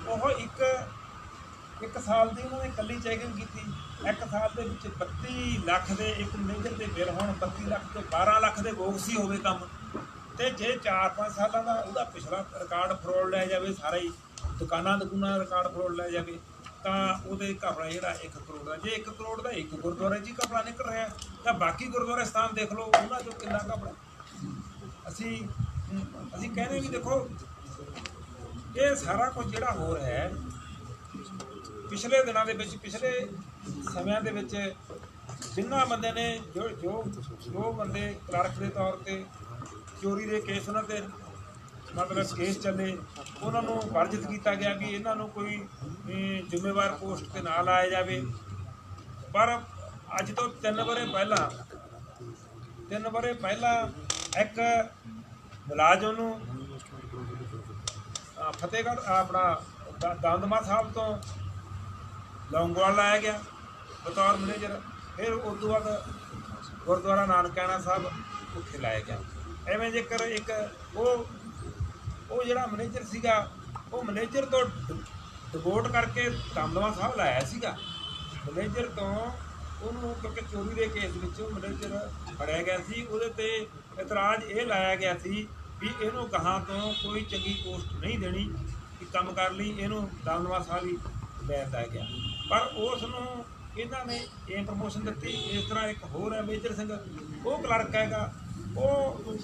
ਉਹ ਇੱਕ ਸਾਲ ਦੀ ਉਹਨਾਂ ਨੇ ਇਕੱਲੀ ਚੈਕਿੰਗ ਕੀਤੀ। 1 ਸਾਲ ਦੇ ਵਿੱਚ 32 ਲੱਖ ਦੇ ਇੱਕ ਮੈਨੇਜਰ ਦੇ ਬਿੱਲ ਹੋਣ, 32 ਲੱਖ ਤੇ 12 ਲੱਖ ਦੇ ਬੋਕਸੀ ਹੋਵੇ ਕੰਮ। ਅਤੇ ਜੇ 4-5 ਸਾਲਾਂ ਦਾ ਉਹਦਾ ਪਿਛਲਾ ਰਿਕਾਰਡ ਫਰੋਡ ਲਿਆ ਜਾਵੇ, ਸਾਰਾ ਹੀ ਦੁਕਾਨਾਂ ਦਾ ਰਿਕਾਰਡ ਫਰੋਡ ਲਿਆ ਜਾਵੇ, ਤਾਂ ਉਹਦੇ ਘਪਲਾ ਜਿਹੜਾ 1 ਕਰੋੜ ਦਾ, ਜੇ 1 ਕਰੋੜ ਦਾ ਇੱਕ ਗੁਰਦੁਆਰੇ 'ਚ ਹੀ ਘਪਲਾ ਨਿਕਲ ਰਿਹਾ ਤਾਂ ਬਾਕੀ ਗੁਰਦੁਆਰੇ ਸਥਾਨ ਦੇਖ ਲਓ ਉਹਨਾਂ 'ਚੋਂ ਕਿੰਨਾ ਘਪਲਾ। ਅਸੀਂ ਕਹਿੰਦੇ ਵੀ ਦੇਖੋ ਇਹ ਸਾਰਾ ਕੁਝ ਜਿਹੜਾ ਹੋ ਰਿਹਾ ਹੈ ਪਿਛਲੇ ਦਿਨਾਂ ਦੇ ਵਿੱਚ, ਪਿਛਲੇ ਸਮਿਆਂ ਦੇ ਵਿੱਚ ਜਿਨ੍ਹਾਂ ਬੰਦੇ ਨੇ ਜੋ ਬੰਦੇ ਕਲਰਕ ਦੇ ਤੌਰ 'ਤੇ ਚੋਰੀ ਦੇ ਕੇਸ ਉਹਨਾਂ 'ਤੇ ਮਤਲਬ ਕੇਸ ਚੱਲੇ, ਉਹਨਾਂ ਨੂੰ ਵਰਜਿਤ ਕੀਤਾ ਗਿਆ ਵੀ ਇਹਨਾਂ ਨੂੰ ਕੋਈ ਜ਼ਿੰਮੇਵਾਰ ਪੋਸਟ 'ਤੇ ਨਾ ਲਾਇਆ ਜਾਵੇ। ਪਰ ਅੱਜ ਤੋਂ 3 ਵਰ੍ਹੇ ਪਹਿਲਾਂ ਇੱਕ ਮੁਲਾਜ਼ਮ ਨੂੰ ਫਤਿਹਗੜ੍ਹ ਆਪਣਾ ਦਮਦਮਾ ਸਾਹਿਬ ਤੋਂ ਲੌਂਗੋਵਾਲ ਲਾਇਆ ਗਿਆ ਬਤੌਰ ਮੈਨੇਜਰ। ਫਿਰ ਉਸ ਤੋਂ ਬਾਅਦ ਗੁਰਦੁਆਰਾ ਨਾਨਕਾਣਾ ਸਾਹਿਬ ਉੱਥੇ ਲਾਇਆ ਗਿਆ। ਐਵੇਂ ਜੇਕਰ ਇੱਕ ਉਹ ਜਿਹੜਾ ਮੈਨੇਜਰ ਸੀਗਾ, ਉਹ ਮੈਨੇਜਰ ਤੋਂ ਡਿਵੋਟ ਕਰਕੇ ਦਮਦਮਾ ਸਾਹਿਬ ਲਾਇਆ ਸੀਗਾ। ਮੈਨੇਜਰ ਤੋਂ ਉਹਨੂੰ ਕਿਉਂਕਿ ਚੋਰੀ ਦੇ ਕੇਸ ਵਿੱਚ ਮੈਨੇਜਰ ਫੜਿਆ ਗਿਆ ਸੀ, ਉਹਦੇ 'ਤੇ ਇਤਰਾਜ਼ ਇਹ ਲਾਇਆ ਗਿਆ ਸੀ ਵੀ ਇਹਨੂੰ ਗਾਹਾਂ ਤੋਂ ਕੋਈ ਚੰਗੀ ਪੋਸਟ ਨਹੀਂ ਦੇਣੀ ਕਿ ਕੰਮ ਕਰ ਲਈ, ਇਹਨੂੰ ਦਮਦਮਾ ਸਾਹਿਬ ਹੀ ਲੈ ਦਿੱਤਾ ਗਿਆ। ਪਰ ਉਸ ਨੂੰ ਇਹਨਾਂ ਨੇ ਇਹ ਪ੍ਰਮੋਸ਼ਨ ਦਿੱਤੀ। ਇਸ ਤਰ੍ਹਾਂ ਇੱਕ ਹੋਰ ਹੈ ਮੇਜਰ ਸਿੰਘ, ਉਹ ਕਲਰਕ ਹੈਗਾ, ਉਹ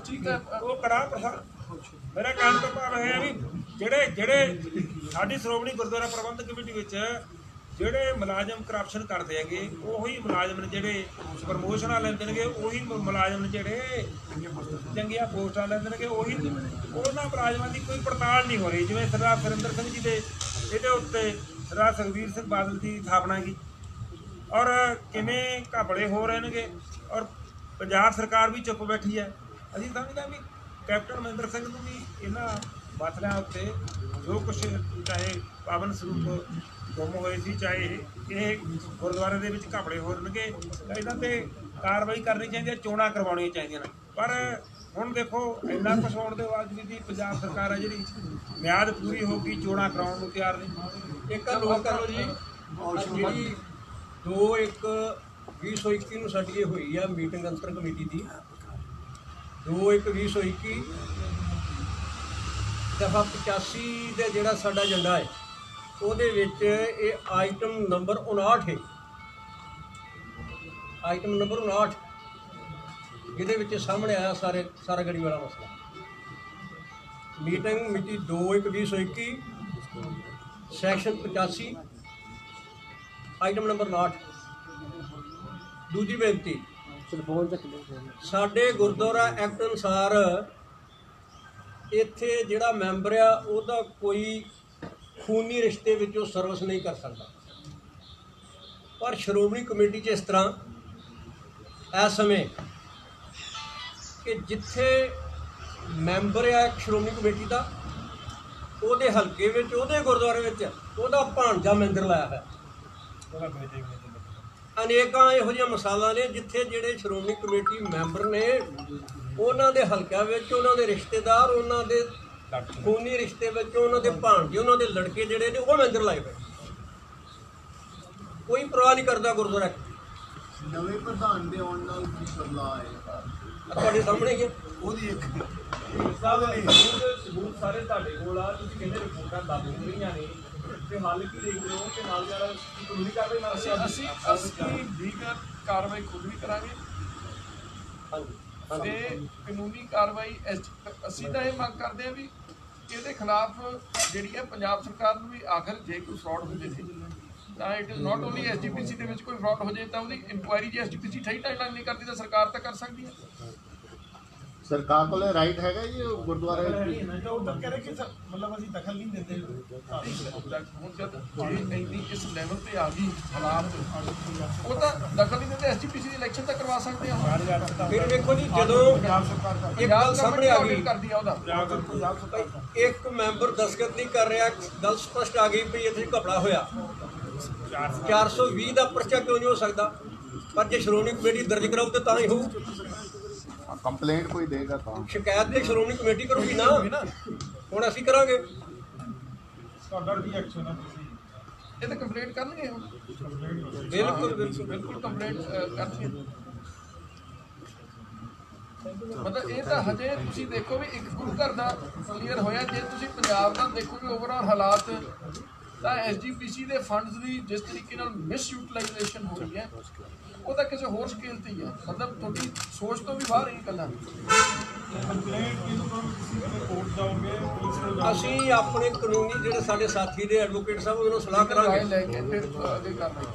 ਠੀਕ ਹੈ। ਉਹ ਕੜਾ ਪ੍ਰਸਾਦ। ਮੇਰਾ ਕਹਿਣ ਤੋਂ ਭਾਵ ਹੈ ਵੀ ਜਿਹੜੇ ਸਾਡੀ ਸ਼੍ਰੋਮਣੀ ਗੁਰਦੁਆਰਾ ਪ੍ਰਬੰਧਕ ਕਮੇਟੀ ਵਿੱਚ ਜਿਹੜੇ ਮੁਲਾਜ਼ਮ ਕਰਪਸ਼ਨ ਕਰਦੇ ਹੈਗੇ, ਉਹੀ ਮੁਲਾਜ਼ਮ ਨੇ ਜਿਹੜੇ ਪ੍ਰਮੋਸ਼ਨਾਂ ਲੈਂਦੇ ਨੇਗੇ, ਉਹੀ ਮੁਲਾਜ਼ਮ ਨੇ ਜਿਹੜੇ ਚੰਗੀਆਂ ਪੋਸਟਾਂ ਲੈਂਦੇ ਨੇਗੇ, ਉਹਨਾਂ ਮੁਲਾਜ਼ਮਾਂ ਦੀ ਕੋਈ ਪੜਤਾਲ ਨਹੀਂ ਹੋ ਰਹੀ। ਜਿਵੇਂ ਸਰਦਾਰ ਸੁਰਿੰਦਰ ਸਿੰਘ ਜੀ ਦੇ ਇਹਦੇ ਉੱਤੇ ਸਰਦਾਰ ਸੁਖਬੀਰ ਸਿੰਘ ਬਾਦਲ ਦੀ ਸਥਾਪਨਾ ਕੀ, ਔਰ ਕਿਵੇਂ ਘਪਲੇ ਹੋ ਰਹੇ ਨੇਗੇ, ਔਰ ਪੰਜਾਬ ਸਰਕਾਰ ਵੀ ਚੁੱਪ ਬੈਠੀ ਹੈ। ਅਸੀਂ ਸਮਝਦੇ ਹਾਂ ਵੀ ਕੈਪਟਨ ਅਮਰਿੰਦਰ ਸਿੰਘ ਨੂੰ ਵੀ ਇਹਨਾਂ ਮਸਲਿਆਂ ਉੱਤੇ ਜੋ ਕੁਛ ਚਾਹੇ ਪਾਵਨ ਸਰੂਪ ਗੁੰਮ ਹੋਏ ਸੀ, ਚਾਹੇ ਇਹ ਗੁਰਦੁਆਰੇ ਦੇ ਵਿੱਚ ਘਪਲੇ ਹੋ ਰਹੇਗੇ, ਇਹਨਾਂ 'ਤੇ ਕਾਰਵਾਈ ਕਰਨੀ ਚਾਹੀਦੀ ਹੈ, ਚੋਣਾਂ ਕਰਵਾਉਣੀਆਂ ਚਾਹੀਦੀਆਂ ਨੇ। ਪਰ ਹੁਣ ਦੇਖੋ ਇੰਨਾ ਕੁਛ ਹੋਣ ਦੇ ਬਾਵਜੂਦ ਵੀ ਪੰਜਾਬ ਸਰਕਾਰ ਹੈ ਜਿਹੜੀ ਮਿਆਦ ਪੂਰੀ ਹੋ ਗਈ, ਚੋਣਾਂ ਕਰਾਉਣ ਨੂੰ ਤਿਆਰ ਨਹੀਂ। ਇੱਕ ਨੋਟ ਕਰੋ ਜੀ, ਜਿਹੜੀ 2/1/2021 ਨੂੰ ਸਾਡੀ ਇਹ ਹੋਈ ਆ ਮੀਟਿੰਗ ਅੰਤਰ ਕਮੇਟੀ ਦੀ, 2/1/2021 ਦਫਾ 85 ਦਾ ਜਿਹੜਾ ਸਾਡਾ ਏਜੰਡਾ ਹੈ ਉਹਦੇ ਵਿੱਚ ਇਹ ਆਈਟਮ ਨੰਬਰ 59 ਹੈ। ਆਈਟਮ ਨੰਬਰ 59 ਜਿਹਦੇ ਵਿੱਚ ਸਾਹਮਣੇ ਆਇਆ ਸਾਰਾ ਗੜੀ ਵਾਲਾ ਮਸਲਾ। ਮੀਟਿੰਗ ਮਿਤੀ 2/1/2021 ਸੈਕਸ਼ਨ 85 ਆਈਟਮ ਨੰਬਰ 59। ਦੂਜੀ ਬੇਨਤੀ, ਸਾਡੇ ਗੁਰਦੁਆਰਾ ਐਕਟ ਅਨੁਸਾਰ ਇੱਥੇ ਜਿਹੜਾ ਮੈਂਬਰ ਆ ਉਹਦਾ ਕੋਈ ਖੂਨੀ ਰਿਸ਼ਤੇ ਵਿੱਚੋਂ ਸਰਵਿਸ ਨਹੀਂ ਕਰ ਸਕਦਾ। ਪਰ ਸ਼੍ਰੋਮਣੀ ਕਮੇਟੀ 'ਚ ਇਸ ਤਰ੍ਹਾਂ ਇਸ ਸਮੇਂ ਕਿ ਜਿੱਥੇ ਮੈਂਬਰ ਆ ਇੱਕ ਸ਼੍ਰੋਮਣੀ ਕਮੇਟੀ ਦਾ, ਉਹਦੇ ਹਲਕੇ ਵਿੱਚ, ਉਹਦੇ ਗੁਰਦੁਆਰੇ ਵਿੱਚ ਉਹਦਾ ਭਾਣਜਾ ਮੰਦਰ ਲਾਇਆ ਹੈ। ਅਨੇਕਾਂ ਇਹੋ ਜਿਹੀਆਂ ਮਿਸਾਲਾਂ ਨੇ ਜਿੱਥੇ ਜਿਹੜੇ ਸ਼੍ਰੋਮਣੀ ਕਮੇਟੀ ਮੈਂਬਰ ਨੇ ਉਹਨਾਂ ਦੇ ਹਲਕਿਆਂ ਵਿੱਚ ਉਹਨਾਂ ਦੇ ਰਿਸ਼ਤੇਦਾਰ, ਉਹਨਾਂ ਦੇ ਖੂਨੀ ਰਿਸ਼ਤੇ ਵਿੱਚ ਉਹਨਾਂ ਦੇ ਭਾਣਜੇ, ਉਹਨਾਂ ਦੇ ਲੜਕੇ ਜਿਹੜੇ ਨੇ ਉਹ ਮੰਦਰ ਲਾਏ ਹੋਏ। ਕੋਈ ਪਰਵਾਹ ਨਹੀਂ ਕਰਦਾ ਗੁਰਦੁਆਰਾ। ਨਵੇਂ ਪ੍ਰਧਾਨ ਦੇ ਆਉਣ ਨਾਲ ਕੀ ਬਦਲਾਅ ਆਏਗਾ? ਤੁਹਾਡੇ ਸਾਹਮਣੇ ਹੀ ਹੈ। ਉਹਦੀ ਇੱਕ ਸਬੂਤ ਸਾਰੇ ਤੁਹਾਡੇ ਕੋਲ ਆ, ਤੁਸੀਂ ਕਹਿੰਦੇ ਰਿਪੋਰਟਾਂ ਦੱਸ ਰਹੀਆਂ ਨੇ, ਤੇ ਹੱਲ ਕੀ ਦੇਖਦੇ ਹੋ ਕਿ ਨਾਲ ਯਾਰ ਕਾਨੂੰਨੀ ਕਾਰਵਾਈ ਨਾਲ ਅਸੀਂ ਲੀਗਲ ਕਾਰਵਾਈ ਖੁਦ ਵੀ ਕਰਾਂਗੇ ਹਾਂਜੀ ਤੇ ਕਾਨੂੰਨੀ ਕਾਰਵਾਈ ਅਸੀਂ ਤਾਂ ਇਹ ਮੰਗ ਕਰਦੇ ਹਾਂ ਵੀ ਇਹਦੇ ਖਿਲਾਫ ਜਿਹੜੀ ਹੈ ਪੰਜਾਬ ਸਰਕਾਰ ਨੂੰ ਵੀ ਆਖਰ ਜੇ ਕੋਈ ਫਰਾਡ ਹੁੰਦੇ ਸੀ ਤਾਂ it is not only SGPC ਦੇ ਵਿੱਚ ਕੋਈ ਫਰਾਡ ਹੋ ਜਾਏ ਤਾਂ ਉਹਦੀ ਇਨਕੁਆਇਰੀ ਜੇ ਐਸਜੀਪੀਸੀ ਠਈ ਟਾਈਮ ਨਹੀਂ ਕਰਦੀ ਤਾਂ ਸਰਕਾਰ ਤਾਂ ਕਰ ਸਕਦੀ ਹੈ। ਸਰਕਾਰ ਕੋਲ ਰਾਈਟ ਹੈਗਾ ਜੀ ਉਹ ਗੁਰਦੁਆਰੇ ਉਹ ਤਾਂ ਕਹਿ ਰਹੇ ਕਿ ਮਤਲਬ ਅਸੀਂ ਦਖਲ ਨਹੀਂ ਦਿੰਦੇ। ਹੁਣ ਜਦ ਇਹ ਇੰਨੀ ਇਸ ਲੈਵਲ ਤੇ ਆ ਗਈ ਹਾਲਾਤ, ਉਹ ਤਾਂ ਦਖਲ ਨਹੀਂ ਦਿੰਦੇ, ਐਸਜੀਪੀਸੀ ਦੀ ਇਲੈਕਸ਼ਨ ਤਾਂ ਕਰਵਾ ਸਕਦੇ ਹਾਂ। ਫਿਰ ਵੇਖੋ ਜੀ, ਜਦੋਂ ਇੱਕ ਗੱਲ ਸਾਹਮਣੇ ਆ ਗਈ, ਕਰਦੀ ਆ ਉਹਦਾ ਇੱਕ ਮੈਂਬਰ ਦਸਤਖਤ ਨਹੀਂ ਕਰ ਰਿਹਾ, ਗੱਲ ਸਪਸ਼ਟ ਆ ਗਈ ਵੀ ਇੱਥੇ ਘਪਲਾ ਹੋਇਆ। 420 ਦਾ ਪਰਚਾ ਕਿਉਂ ਨਹੀਂ ਹੋ ਸਕਦਾ? ਪਰ ਜੇ ਸ਼੍ਰੋਮਣੀ ਕਮੇਟੀ ਦਰਜ ਕਰਾਉ ਤੇ ਤਾਂ ਹੀ ਹੋਊ। ਕੰਪਲੇਂਟ ਕੋਈ ਦੇਗਾ ਤਾਂ ਸ਼ਿਕਾਇਤ ਤੇ ਸ਼੍ਰੋਮਣੀ ਕਮੇਟੀ ਕਰੂਗੀ ਨਾ, ਹੁਣ ਅਸੀਂ ਕਰਾਂਗੇ। ਤੁਹਾਡਾ ਕੀ ਐਕਸ਼ਨ ਹੈ? ਤੁਸੀਂ ਇਹ ਤਾਂ ਕੰਪਲੇਂਟ ਕਰਨਗੇ ਹੁਣ, ਬਿਲਕੁਲ ਬਿਲਕੁਲ ਕੰਪਲੇਂਟ ਕਰਨਗੇ। ਮਤਲਬ ਇਹ ਤਾਂ ਹਜੇ ਤੁਸੀਂ ਦੇਖੋ ਵੀ ਇੱਕ ਗੁਰੂ ਘਰ ਦਾ ਕਲੀਅਰ ਹੋਇਆ। ਜੇ ਤੁਸੀਂ ਪੰਜਾਬ ਦਾ ਦੇਖੋ ਵੀ ਓਵਰਆਲ ਹਾਲਾਤ, ਤਾਂ ਐਸਜੀਪੀਸੀ ਦੇ ਫੰਡਸ ਦੀ ਜਿਸ ਤਰੀਕੇ ਨਾਲ ਮਿਸ ਯੂਟਿਲਾਈਜੇਸ਼ਨ ਹੋ ਰਹੀ ਹੈ ਉਹ ਤਾਂ ਕਿਸੇ ਹੋਰ ਸਕੇਲ ਤੇ ਹੀ ਹੈ। ਮਤਲਬ ਤੁਹਾਡੀ ਸੋਚ ਤੋਂ ਵੀ ਬਾਹਰ ਇਹ ਗੱਲਾਂ। ਅਸੀਂ ਆਪਣੇ ਕਾਨੂੰਨੀ ਜਿਹੜੇ ਸਾਡੇ ਸਾਥੀ ਦੇ ਐਡਵੋਕੇਟ ਸਾਹਿਬ ਉਹਨਾਂ ਨਾਲ ਸਲਾਹ ਕਰਾਂਗੇ। ਲੈ ਕੇ ਫਿਰ ਅੱਗੇ ਕਰ ਰਹੇ ਹਾਂ।